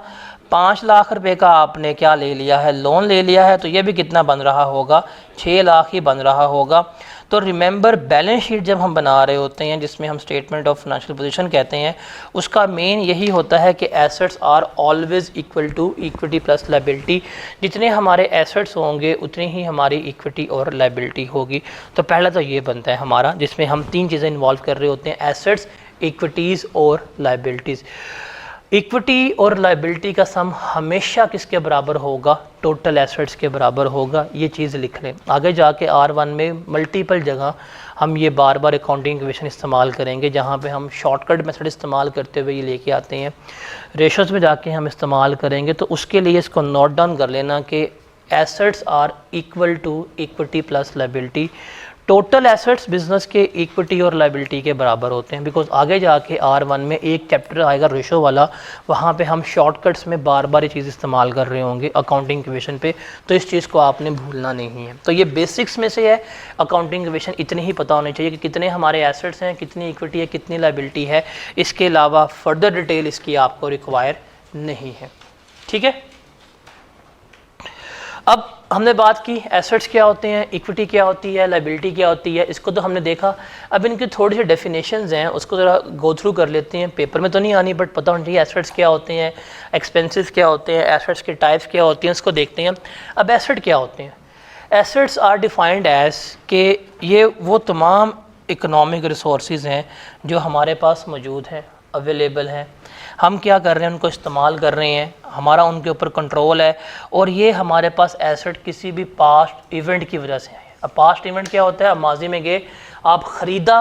5 लाख रुपए का आपने क्या ले लिया है, लोन ले लिया है। तो ये भी कितना बन रहा होगा, 6 लाख ही बन रहा होगा। तो रिमेंबर बैलेंस शीट जब हम बना रहे होते हैं, जिसमें हम स्टेटमेंट ऑफ फाइनेंशियल पोजीशन कहते हैं, उसका मेन यही होता है कि assets are always equal to equity plus liability. जितने हमारे एसेट्स होंगे उतनी ही हमारी इक्विटी और लाइबिलिटी होगी। तो पहला तो ये बनता है हमारा, जिसमें हम 3 चीज़ें इन्वॉल्व कर रहे होते हैं, एसेट्स, इक्विटीज़ और लाइबिलिटीज़। इक्विटी और लाइबिलिटी का सम हमेशा किसके बराबर होगा, टोटल एसेट्स के बराबर होगा। ये चीज़ लिख लें, आगे जाके R1 में मल्टीपल जगह हम ये बार बार अकाउंटिंग इक्वेशन इस्तेमाल करेंगे, जहाँ पे हम शॉर्टकट मेथड इस्तेमाल करते हुए ये लेके आते हैं। रेशोज़ में जाके हम इस्तेमाल करेंगे, तो उसके लिए इसको नोट डाउन कर लेना कि assets are equal to equity plus liability. Total assets business के इक्विटी और लाइबिलिटी के बराबर होते हैं। बिकॉज आगे जाके R1 में एक चैप्टर आएगा रेशो वाला, वहाँ पे हम शॉर्टकट्स में बार बार ये चीज़ इस्तेमाल कर रहे होंगे अकाउंटिंग इक्वेशन पे, तो इस चीज़ को आपने भूलना नहीं है। तो ये बेसिक्स में से है, अकाउंटिंग इक्वेशन इतनी ही पता होनी चाहिए कि कितने हमारे एसेट्स हैं, कितनी इक्विटी है, कितनी लाइबिलिटी है। इसके अलावा फर्दर डिटेल इसकी आपको रिक्वायर नहीं है, ठीक है। अब हमने बात की एसेट्स क्या होते हैं, इक्विटी क्या होती है, लाइबिलिटी क्या होती है, इसको तो हमने देखा। अब इनकी थोड़ी सी डेफिनेशंस हैं, उसको ज़रा गो थ्रू कर लेते हैं। पेपर में तो नहीं आनी, बट पता होना चाहिए एसेट्स क्या होते हैं, एक्सपेंसेस क्या होते हैं, एसेट्स के टाइप्स क्या होती हैं, उसको देखते हैं। अब एसेट क्या होते हैं, एसेट्स आर डिफाइंड एज कि ये वो तमाम इकोनॉमिक रिसोर्सेज हैं जो हमारे पास मौजूद हैं, अवेलेबल हैं, हम क्या कर रहे हैं, उनको इस्तेमाल कर रहे हैं, हमारा उनके ऊपर कंट्रोल है, और ये हमारे पास एसेट किसी भी पास्ट इवेंट की वजह से है। अब पास्ट इवेंट क्या होता है, अब माजी में गए, आप ख़रीदा,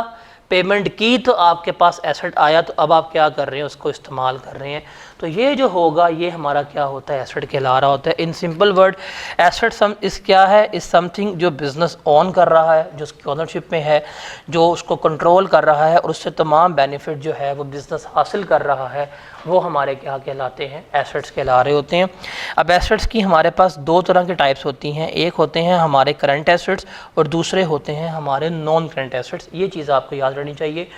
पेमेंट की तो आपके पास एसेट आया, तो अब आप क्या कर रहे हैं, उसको इस्तेमाल कर रहे हैं। तो ये जो होगा ये हमारा क्या होता है, एसेट कहला रहा होता है। इन सिंपल वर्ड एसेट सम इस क्या है, इस समथिंग जो बिज़नेस ऑन कर रहा है, जो उसकी ओनरशिप में है, जो उसको कंट्रोल कर रहा है और उससे तमाम बेनिफिट जो है वो बिज़नेस हासिल कर रहा है, वो हमारे क्या कहलाते हैं, एसेट्स कहला रहे होते हैं। अब एसेट्स की हमारे पास दो तरह के टाइप्स होती हैं, एक होते हैं हमारे करंट एसेट्स और दूसरे होते हैं हमारे नॉन करंट एसेट्स। ये चीज़ आपको याद रहनी चाहिए।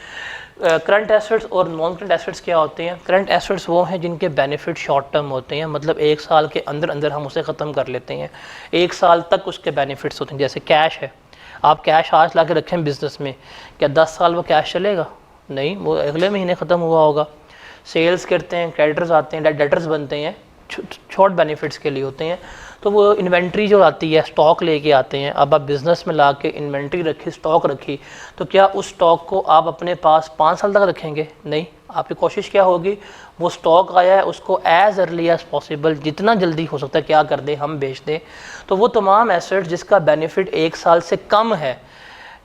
करंट एसेट्स और नॉन करंट एसेट्स क्या होते हैं? करंट एसेट्स वो हैं जिनके बेनिफिट शॉर्ट टर्म होते हैं, मतलब एक साल के अंदर अंदर हम उसे ख़त्म कर लेते हैं, एक साल तक उसके बेनिफिट्स होते हैं। जैसे कैश है, आप कैश आज ला के रखें बिज़नेस में, क्या 10 साल वो कैश चलेगा? नहीं, वो अगले महीने ख़त्म हुआ होगा। सेल्स करते हैं, क्रेडिटर्स आते हैं, डेटर्स बनते हैं, शॉर्ट बेनिफिट्स के लिए होते हैं। तो वो इन्वेंट्री जो आती है, स्टॉक लेके आते हैं। अब आप बिज़नेस में ला के इन्वेंट्री रखी, स्टॉक रखी, तो क्या उस स्टॉक को आप अपने पास 5 साल तक रखेंगे? नहीं, आपकी कोशिश क्या होगी, वो स्टॉक आया है उसको एज़ अर्ली एज़ पॉसिबल, जितना जल्दी हो सकता है क्या कर दें, हम बेच दें। तो वो तमाम एसेट जिसका बेनिफिट 1 साल से कम है,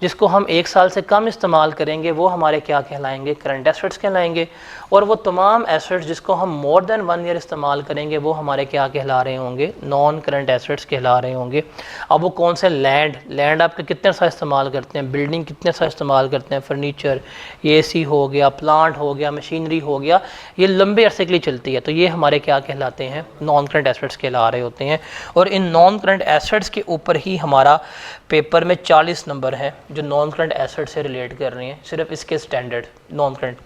जिसको हम 1 साल से कम इस्तेमाल करेंगे, वो हमारे क्या कहलाएंगे, करंट एसेट्स कहलाएंगे। और वो तमाम एसेट्स जिसको हम मोर देन 1 ईयर इस्तेमाल करेंगे, वो हमारे क्या कहला रहे होंगे, नॉन करंट एसेट्स कहला रहे होंगे। अब वो कौन से, लैंड आपके कितने सा इस्तेमाल करते हैं, बिल्डिंग कितने सा इस्तेमाल करते हैं, फर्नीचर, AC हो गया, प्लांट हो गया, मशीनरी हो गया, ये लंबे अरसे के लिए चलती है, तो ये हमारे क्या कहलाते हैं, नॉन करंट एसेट्स कहला रहे होते हैं। और इन नॉन करंट एसेट्स के ऊपर ही हमारा पेपर में 40 नंबर है जो नॉन करंट एसेट से रिलेट कर रहे हैं, सिर्फ इसके स्टैंडर्ड नॉन करंट।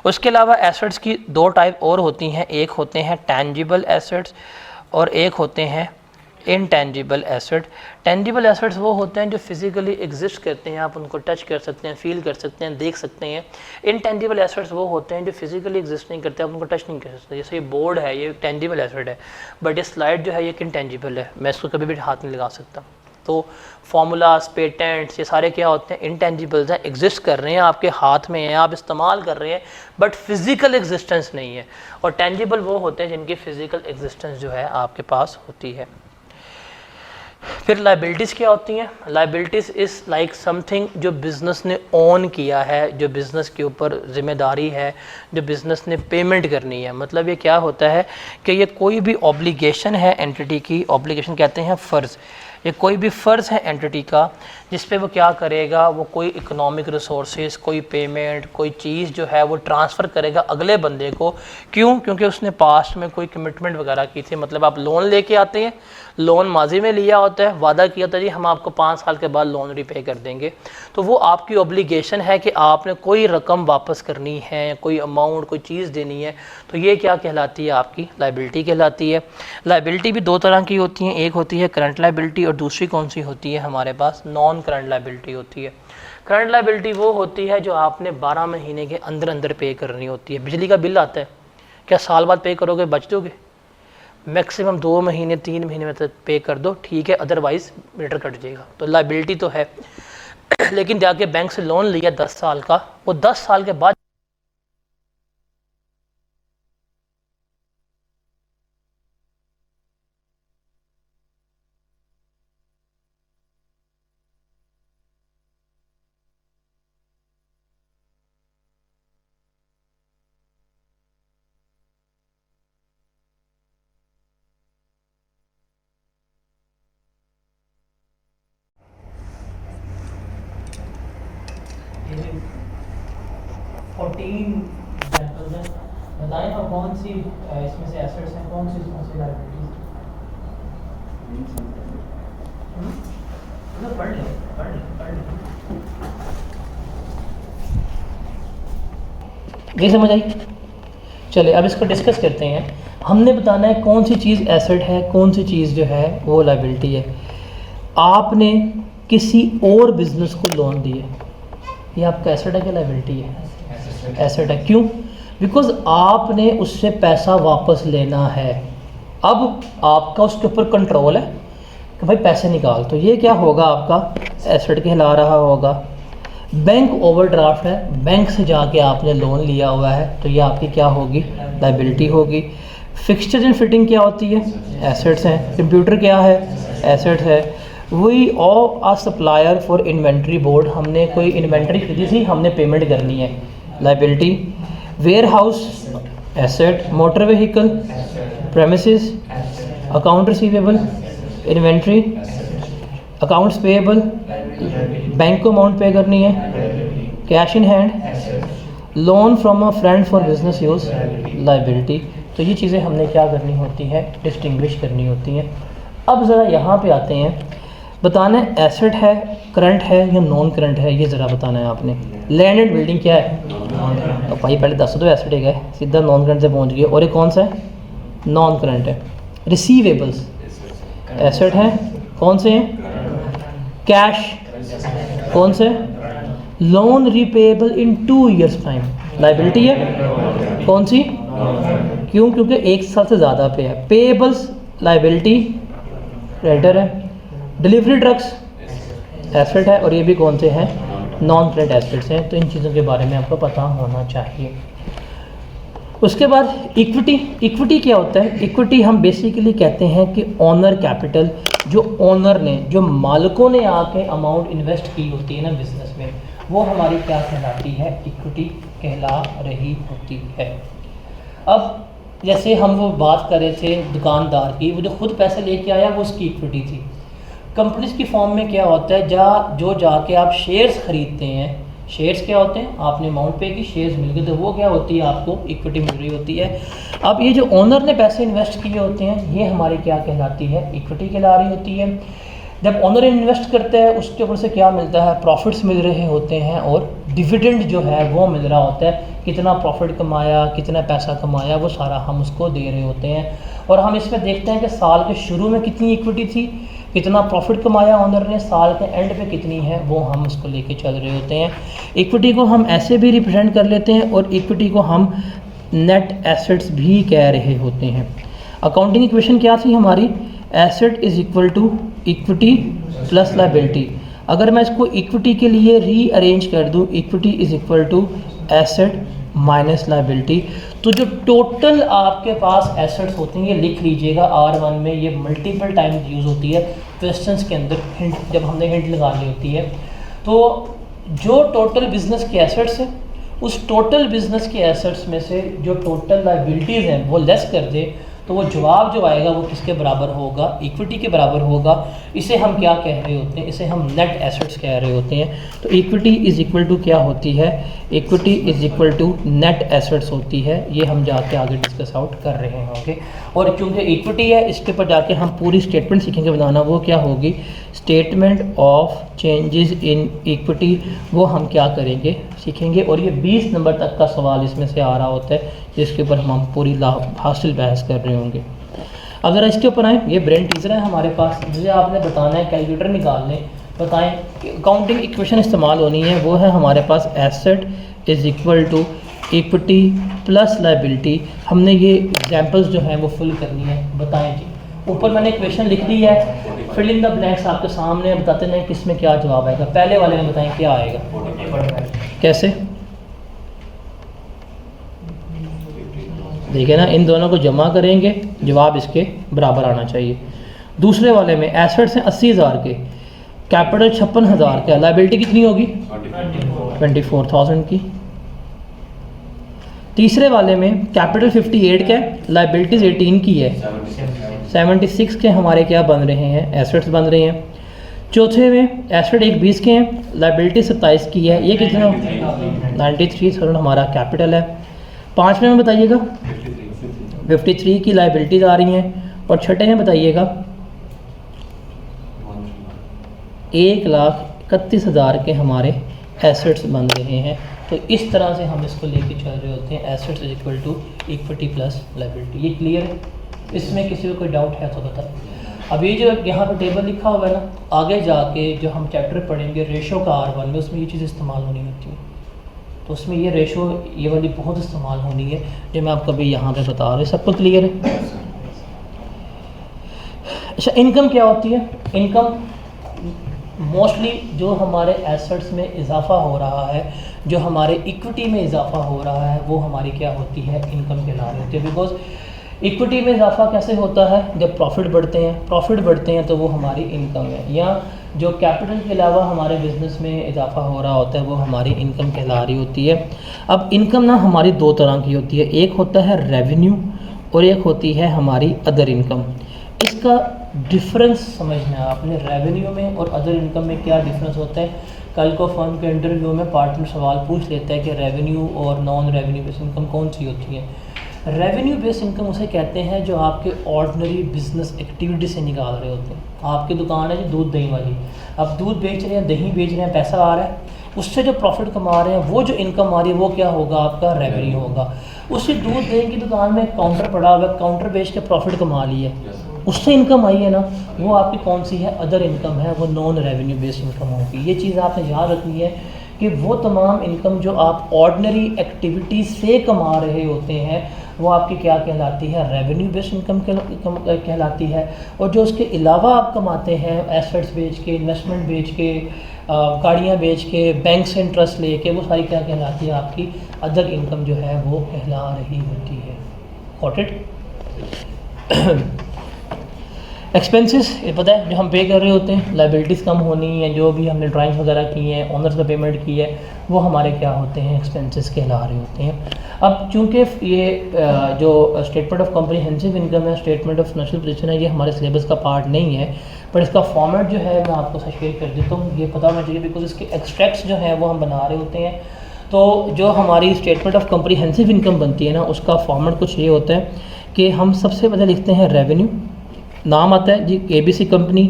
उसके अलावा एसेट्स की 2 टाइप और होती हैं, एक होते हैं टेंजिबल एसेट्स और एक होते हैं इनटेंजिबल एसेट। टेंजिबल एसेट्स वो होते हैं जो फिज़िकली एग्जिस्ट करते हैं, आप उनको टच कर सकते हैं, फील कर सकते हैं, देख सकते हैं। इनटेंजिबल एसेट्स वो होते हैं जो फिज़िकली एग्जिस्ट नहीं करते, आप उनको टच नहीं कर सकते। जैसे ये बोर्ड है, ये टेंजिबल एसेट है, बट ये स्लाइड जो है ये इनटेंजिबल है, मैं इसको कभी भी हाथ नहीं लगा सकता। तो फार्मूलाज, पेटेंट्स, ये सारे क्या होते हैं, इनटेंजिबल्स हैं, एग्जिस्ट कर रहे हैं, आपके हाथ में हैं, आप इस्तेमाल कर रहे हैं, बट फिज़िकल एग्जिस्टेंस नहीं है। और टेंजिबल वो होते हैं जिनकी फ़िज़िकल एग्जिस्टेंस जो है आपके पास होती है। फिर लाइबिलिटीज़ क्या होती हैं? लाइबिलिटीज़ इज़ लाइक समथिंग जो बिज़नेस ने ओन किया है, जो बिज़नेस के ऊपर ज़िम्मेदारी है, जो बिज़नेस ने पेमेंट करनी है। मतलब ये क्या होता है कि ये कोई भी ऑब्लिगेशन है एंटिटी की, ऑब्लिगेशन कहते हैं फ़र्ज़, ये कोई भी फ़र्ज़ है एंटिटी का जिस पे वो क्या करेगा, वो कोई इकोनॉमिक रिसोर्सेज, कोई पेमेंट, कोई चीज़ जो है वो ट्रांसफ़र करेगा अगले बंदे को। क्यों? क्योंकि उसने पास्ट में कोई कमिटमेंट वगैरह की थी। मतलब आप लोन लेके आते हैं, लोन माजी में लिया होता है, वादा किया था जी हम आपको 5 साल के बाद लोन रिपे कर देंगे, तो वो आपकी ऑब्लिगेशन है कि आपने कोई रकम वापस करनी है, कोई अमाउंट, कोई चीज़ देनी है। तो ये क्या कहलाती है, आपकी लाइबिलिटी कहलाती है। लाइबिलिटी भी 2 तरह की होती हैं, एक होती है करंट लाइबिलिटी और दूसरी कौन सी होती है हमारे पास, नॉन करंट लाइबिलिटी होती है। करंट लाइबिलिटी वो होती है जो आपने 12 महीने के अंदर अंदर पे करनी होती है। बिजली का बिल आता है, क्या साल बाद पे करोगे, बच दोगे? मैक्सिमम 2 महीने 3 महीने में तक पे कर दो, ठीक है, अदरवाइज़ मीटर कट जाएगा। तो लाइबिलिटी तो है लेकिन जाके बैंक से लोन लिया 10 साल का, वो 10 साल के बाद बताएं ना कौन सी इसमें से एसेट्स हैं, कौन सी लायबिलिटीज? पढ़ ले। ये समझ आई? चले अब इसको डिस्कस करते हैं। हमने बताना है कौन सी चीज़ एसेट है, कौन सी चीज़ जो है वो लायबिलिटी है। आपने किसी और बिजनेस को लोन दिए, ये आपका एसेट है कि लायबिलिटी है? एसेट है। क्यों? बिकॉज आपने उससे पैसा वापस लेना है। अब आपका उसके ऊपर कंट्रोल है कि भाई पैसे निकाल, तो ये क्या होगा, आपका एसेट कहला रहा होगा। बैंक ओवरड्राफ्ट है, बैंक से जाके आपने लोन लिया हुआ है, तो ये आपकी क्या होगी, लायबिलिटी होगी। फिक्सचर एंड फिटिंग क्या होती है, एसेट्स हैं। कंप्यूटर क्या है, एसेट है। We of a supplier for inventory bought, हमने कोई इन्वेंट्री खरीदी थी, हमने पेमेंट करनी है, liability. Warehouse asset, motor vehicle, premises, account receivable, inventory, accounts payable, bank को अमाउंट पे करनी है, cash in hand, loan from a friend for business use, liability. तो ये चीज़ें हमने क्या करनी होती है, डिस्टिंग्विश करनी होती हैं। अब ज़रा यहाँ पे आते हैं, बताना है एसेट है, करंट है या नॉन करंट है, ये ज़रा बताना है आपने। लैंड एंड बिल्डिंग क्या है, तो भाई पहले दस दो एसेट है, सीधा नॉन करंट से पहुँच गए। और ये कौन सा है, नॉन करंट है। रिसीवेबल्स एसेट है, कौन से हैं, कैश, कौन से, लोन रिपेएबल इन 2 years टाइम, लाइबिलिटी है, कौन सी, क्यों, क्योंकि 1 साल से ज़्यादा पे है। पेएबल्स लाइबिलिटी, क्रेडिटर है। डिलीवरी ट्रक्स एसेट है, और ये भी कौन से हैं, नॉन करंट एसेट्स हैं। तो इन चीज़ों के बारे में आपको पता होना चाहिए। उसके बाद इक्विटी, इक्विटी क्या होता है, इक्विटी हम बेसिकली कहते हैं कि ओनर कैपिटल, जो ओनर ने, जो मालिकों ने आके अमाउंट इन्वेस्ट की होती है ना बिजनेस में, वो हमारी क्या कहलाती है, इक्विटी कहला रही होती है। अब जैसे हम वो बात कर रहे थे दुकानदार की, वो जो खुद पैसे लेके आया वो उसकी इक्विटी थी। कंपनीज की फॉर्म में क्या होता है, जो जाके आप शेयर्स ख़रीदते हैं, शेयर्स क्या होते हैं, आपने अमाउंट पे की, शेयर्स मिल गए, तो वो क्या होती है, आपको इक्विटी मिल रही होती है। अब ये जो ओनर ने पैसे इन्वेस्ट किए होते हैं, ये हमारी क्या कहलाती है, इक्विटी कहला रही होती है। जब ओनर इन्वेस्ट करते हैं उसके ऊपर से क्या मिलता है, प्रॉफिट्स मिल रहे होते हैं, और डिविडेंड जो है वो मिल रहा होता है। कितना प्रॉफिट कमाया, कितना पैसा कमाया, वो सारा हम उसको दे रहे होते हैं। और हम इसमें देखते हैं कि साल के शुरू में कितनी इक्विटी थी, कितना प्रॉफिट कमाया ओनर ने, साल के एंड पे कितनी है, वो हम उसको लेके चल रहे होते हैं। इक्विटी को हम ऐसे भी रिप्रेजेंट कर लेते हैं, और इक्विटी को हम नेट एसेट्स भी कह रहे होते हैं। अकाउंटिंग इक्वेशन क्या थी हमारी, asset is equal to equity plus liability. अगर मैं इसको इक्विटी के लिए रीअरेंज कर दूं, equity is equal to asset minus liability, तो जो टोटल आपके पास एसेट्स होते हैं, ये लिख लीजिएगा R1 में, ये मल्टीपल टाइम यूज़ होती है क्वेश्चंस के अंदर, हिंट जब हमने हिंट लगानी होती है। तो जो टोटल बिजनेस के एसेट्स हैं, उस टोटल बिजनेस के एसेट्स में से जो टोटल लाइबिलिटीज़ हैं वो लेस कर दे, तो वो जवाब जो आएगा वो किसके बराबर होगा, इक्विटी के बराबर होगा। इसे हम क्या कह रहे होते हैं, इसे हम नेट एसेट्स कह रहे होते हैं। तो इक्विटी इज़ इक्वल टू क्या होती है, equity is equal to net assets होती है। ये हम जाके आगे डिस्कस आउट कर रहे होंगे। और क्योंकि इक्विटी है, इसके ऊपर जाके हम पूरी स्टेटमेंट सीखेंगे बनाना, वो क्या होगी, statement of changes in equity, वो हम क्या करेंगे, सीखेंगे। और ये 20 नंबर तक का सवाल इसमें से आ रहा होता है, जिसके ऊपर हम पूरी हासिल बहस कर रहे होंगे। अब ज़रा इसके ऊपर आए, ये ब्रेन टीजर है हमारे पास, जिसे आपने बताना है, कैलकुलेटर निकाल लें, बताएं अकाउंटिंग इक्वेशन इस्तेमाल होनी है, वो है हमारे पास asset is equal to equity plus liability. हमने ये एग्जांपल्स जो हैं वो फुल करनी है, बताएं जी। ऊपर मैंने इक्वेशन लिख दी है, फिल इन द ब्लैंक्स आपके सामने, बताते नहीं किस में क्या जवाब आएगा। पहले वाले में बताएं क्या आएगा, कैसे, देखिए ना, इन दोनों को जमा करेंगे, जवाब इसके बराबर आना चाहिए। दूसरे वाले में एसेट्स हैं 80,000 के, कैपिटल 56,000 का, लाइबिलिटी कितनी होगी 24,000 की। तीसरे वाले में कैपिटल 58 का, लाइबिलिटीज़ 18 की है, 76 के हमारे क्या बन रहे हैं, एसेट्स बन रहे हैं। चौथे में एसेट 20 के हैं, लाइबिलिटी 27 की है, ये कितना 93,000 हमारा कैपिटल है। पाँचवें में बताइएगा 53 की लाइबिलिटीज़ आ रही हैं, और छठे में बताइएगा 1,31,000 के हमारे एसेट्स बन रहे हैं। तो इस तरह से हम इसको लेके चल रहे होते हैं, assets is equal to equity plus liability. ये क्लियर है, इसमें किसी को कोई डाउट है तो बताएं। अब ये जो यहाँ पर टेबल लिखा हुआ है ना, आगे जाके जो हम चैप्टर पढ़ेंगे रेशो का R1 में, उसमें ये चीज़ इस्तेमाल होनी होती है। तो उसमें ये रेशो, ये वाली बहुत इस्तेमाल होनी है, जो मैं आपको अभी यहाँ पे बता रहा हूँ। सबको क्लियर है। अच्छा, इनकम क्या होती है, इनकम मोस्टली जो हमारे एसेट्स में इजाफा हो रहा है, जो हमारे इक्विटी में इजाफा हो रहा है, वो हमारी क्या होती है, इनकम कहला रही होती है। बिकॉज इक्विटी में इजाफा कैसे होता है? जब प्रॉफिट बढ़ते हैं तो वो हमारी इनकम है, या जो कैपिटल के अलावा हमारे बिज़नेस में इजाफा हो रहा होता है वो हमारी इनकम कहला रही होती है। अब इनकम ना हमारी दो तरह की होती है, एक होता है रेवेन्यू और एक होती है हमारी अदर इनकम। इसका डिफरेंस समझना है आपने, रेवेन्यू में और अदर इनकम में क्या डिफरेंस होता है। कल को फर्म के इंटरव्यू में पार्टनर सवाल पूछ लेता है कि रेवेन्यू और नॉन रेवेन्यू बेस्ड इनकम कौन सी होती है। रेवेन्यू बेस्ड इनकम उसे कहते हैं जो आपके ऑर्डिनरी बिजनेस एक्टिविटी से निकाल रहे होते हैं। आपकी दुकान है जी दूध दही वाली, अब दूध बेच रहे हैं, दही बेच रहे हैं, पैसा आ रहा है, उससे जो प्रॉफिट कमा रहे हैं वो जो इनकम आ रही है वो क्या होगा? आपका रेवेन्यू होगा। उसी दूध दही की दुकान में काउंटर पड़ा हुआ है, काउंटर बेच के प्रॉफिट कमा लिया है, उससे इनकम आई है ना, वो आपकी कौन सी है? अदर इनकम है, वो नॉन रेवेन्यू बेस्ड इनकम होगी। ये चीज़ आपने याद रखनी है कि वो तमाम इनकम जो आप ऑर्डिनरी एक्टिविटी से कमा रहे होते हैं वो आपकी क्या कहलाती है? रेवेन्यू बेस्ड इनकम कहलाती है। और जो उसके अलावा आप कमाते हैं एसेट्स बेच के, इन्वेस्टमेंट बेच के, गाड़ियाँ बेच के, बैंक से इंटरेस्ट लेके, वो सारी क्या कहलाती है? आपकी अदर इनकम जो है वो कहला रही होती है। Got it? एक्सपेंसेस ये पता है जो हम पे कर रहे होते हैं, लाइबिलिटीज़ कम होनी है, जो भी हमने ड्राइंग्स वगैरह की हैं, ओनर्स का पेमेंट की है, वो हमारे क्या होते हैं? एक्सपेंसेस कहला रहे होते हैं। अब चूँकि ये जो स्टेटमेंट ऑफ कॉम्प्रिहेंसिव इनकम है, स्टेटमेंट ऑफ फाइनेंशियल पोजीशन है, ये हमारे सिलेबस का पार्ट नहीं है, पर इसका फॉर्मेट जो है मैं आपको शेयर कर देता हूँ। ये पता होना चाहिए बिकॉज इसके एक्सट्रैक्ट्स जो हैं वो हम बना रहे होते हैं। तो जो हमारी स्टेटमेंट ऑफ कॉम्प्रिहेंसिव इनकम बनती है ना, उसका फॉर्मेट कुछ ये होता है कि हम सबसे पहले लिखते हैं रेवेन्यू, नाम आता है जी ABC company,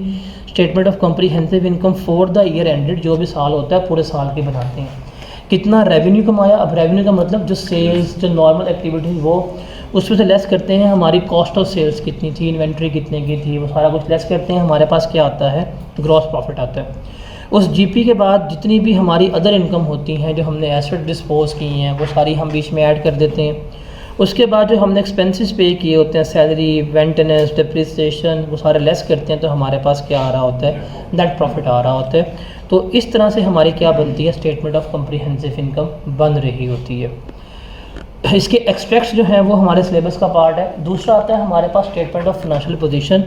statement of comprehensive income for the year ended, जो भी साल होता है पूरे साल के बनाते हैं, कितना रेवेन्यू कमाया। अब रेवेन्यू का मतलब जो सेल्स, जो नॉर्मल एक्टिविटीज़, वो उसमें से लेस करते हैं हमारी कॉस्ट ऑफ सेल्स कितनी थी, इन्वेंट्री कितने की थी, वो सारा कुछ लेस करते हैं, हमारे पास क्या आता है? ग्रॉस प्रॉफिट आता है। उस GP के बाद जितनी भी हमारी अदर इनकम होती हैं, जो हमने एसेट डिस्पोज की हैं, वो सारी हम बीच में ऐड कर देते हैं। उसके बाद जो हमने एक्सपेंसेस पे किए होते हैं, सैलरी, मेंटेनेंस, डिप्रिसिएशन, वो सारे लेस करते हैं, तो हमारे पास क्या आ रहा होता है? नेट प्रॉफिट आ रहा होता है। तो इस तरह से हमारी क्या बनती है? स्टेटमेंट ऑफ कॉम्प्रिहेंसिव इनकम बन रही होती है। इसके एक्सट्रैक्ट्स जो हैं वो हमारे सिलेबस का पार्ट है। दूसरा आता है हमारे पास स्टेटमेंट ऑफ फाइनेंशियल पोजीशन।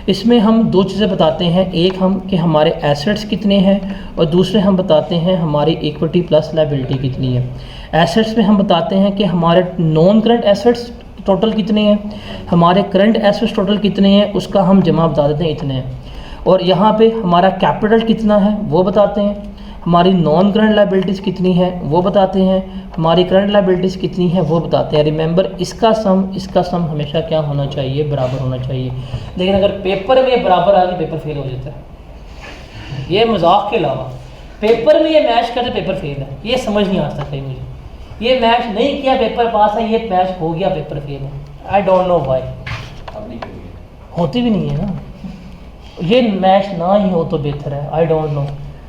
इसमें हम दो चीज़ें बताते हैं, एक हम कि हमारे एसेट्स कितने हैं, और दूसरे हम बताते हैं हमारी इक्विटी प्लस लायबिलिटी कितनी है। एसेट्स में हम बताते हैं कि हमारे नॉन करंट एसेट्स टोटल कितने हैं, हमारे करंट एसेट्स टोटल कितने हैं, उसका हम जमा बता देते हैं इतने हैं, और यहाँ पे हमारा कैपिटल कितना है वो बताते हैं, हमारी नॉन करंट लायबिलिटीज़ कितनी है वो बताते हैं, हमारी करंट लायबिलिटीज़ कितनी है वो बताते हैं। रिमेंबर इसका सम हमेशा क्या होना चाहिए? बराबर होना चाहिए। लेकिन अगर पेपर में बराबर आ गया पेपर फेल हो जाता है। ये मजाक के अलावा पेपर में ये मैच करते पेपर फेल है, ये समझ नहीं आ सकता है मुझे। ये मैच नहीं किया पेपर पास है, ये मैच हो गया पेपर फेल है। आई डोंट नो वाई, होती भी नहीं है ना, ये मैच ना ही हो तो बेहतर है। I don't know.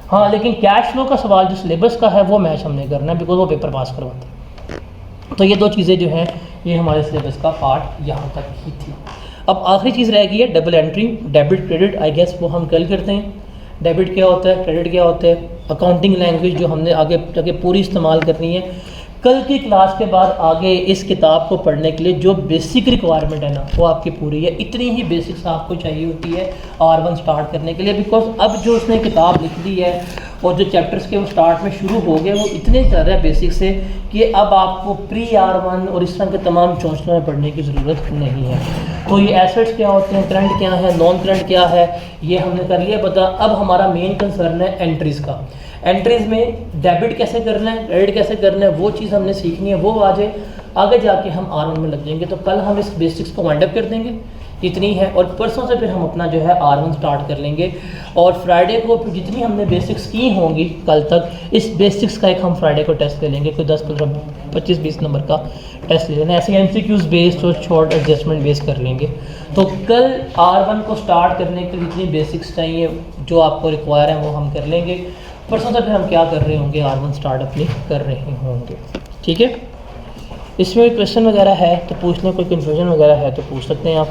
हाँ, लेकिन कैश फ्लो का सवाल जो सिलेबस का है वो मैच हमने करना है, बिकॉज वो पेपर पास करवाते हैं। तो ये दो चीज़ें जो हैं ये हमारे सिलेबस का पार्ट यहाँ तक ही थी। अब आखिरी चीज़ रह गई है double entry, debit credit. I guess वो हम कल करते हैं। डेबिट क्या होता है, क्रेडिट क्या होता है, अकाउंटिंग लैंग्वेज जो हमने आगे जाके पूरी इस्तेमाल करनी है। कल की क्लास के बाद आगे इस किताब को पढ़ने के लिए जो बेसिक रिक्वायरमेंट है ना वो आपकी पूरी है। इतनी ही बेसिक्स आपको चाहिए होती है R1 स्टार्ट करने के लिए, बिकॉज अब जो उसने किताब लिख दी है और जो चैप्टर्स के वो स्टार्ट में शुरू हो गए वो इतने ज़्यादा बेसिक से कि अब आपको प्री R1 और इस तरह के तमाम चौंसलों में पढ़ने की ज़रूरत नहीं है। तो ये एसेट्स क्या होते हैं, करंट क्या है, नॉन करंट क्या है, ये हमने कर लिया पता। अब हमारा मेन कंसर्न है एंट्रीज़ का। एंट्रीज़ में डेबिट कैसे करना है, क्रेडिट कैसे करना है, वो चीज़ हमने सीखनी है। वो आज आगे जाके हम R1 में लग जाएंगे। तो कल हम इस बेसिक्स को वाइंड अप कर देंगे, इतनी है, और परसों से फिर हम अपना जो है R1 स्टार्ट कर लेंगे। और फ्राइडे को जितनी हमने बेसिक्स की होंगी कल तक, इस बेसिक्स का एक हम फ्राइडे को टेस्ट ले लेंगे, कोई 10, 15, 25, 20 नंबर का टेस्ट ले लेना। ऐसे MCQs बेस्ड और शॉर्ट एडजस्टमेंट बेस्ड कर लेंगे। तो कल R1 को स्टार्ट करने के लिए जितनी बेसिक्स चाहिए जो आपको रिक्वायर है वो हम कर लेंगे। परसों से फिर हम क्या कर रहे होंगे, R1 स्टार्ट अपनी कर रहे होंगे। ठीक है, इसमें कोई क्वेश्चन वगैरह है तो पूछ लें, कोई कन्फ्यूजन वगैरह है तो पूछ सकते हैं आप।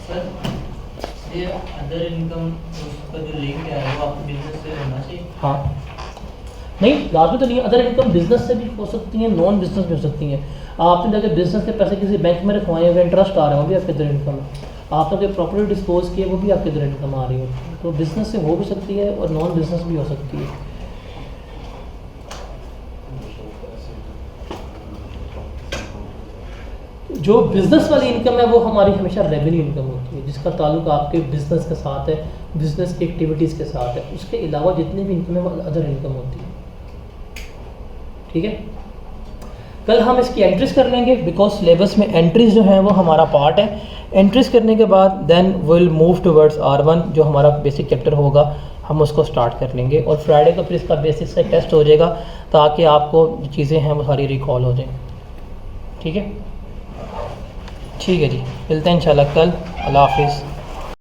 सर ये अदर इनकम का जो लिंक है वो आपके बिजनेस से होना चाहिए? हाँ, नहीं लाजमी तो नहीं है, अदर इनकम बिजनेस से भी हो सकती हैं, नॉन बिजनेस भी हो सकती हैं। आपने अगर बिजनेस के पैसे किसी बैंक में रखवाए हैं, इंटरेस्ट आ रहा है, वो भी आपके इधर इनकम है। आपने कोई प्रॉपर्टी डिस्पोज की है, वो भी आपके इधर इनकम आ रही है। तो बिजनेस से हो भी सकती है और नॉन बिजनेस भी हो सकती है। जो बिज़नेस वाली इनकम है वो हमारी हमेशा रेवेन्यू इनकम होती है, जिसका ताल्लुक आपके बिज़नेस के साथ है, बिज़नेस की एक्टिविटीज़ के साथ है। उसके अलावा जितनी भी इनकम है वो अदर इनकम होती है। ठीक है, कल हम इसकी एंट्रीज कर लेंगे, बिकॉज सिलेबस में एंट्रीज जो हैं वो हमारा पार्ट है। एंट्रीज करने के बाद then will move towards R1, जो हमारा बेसिक चैप्टर होगा, हम उसको स्टार्ट कर लेंगे। और फ्राइडे को फिर इसका बेसिक से टेस्ट हो जाएगा, ताकि आपको जो चीज़ें हैं वो सारी रिकॉल हो जाएं। ठीक है, ठीक है जी, मिलते हैं इंशाल्लाह कल। अल्लाह हाफिज़।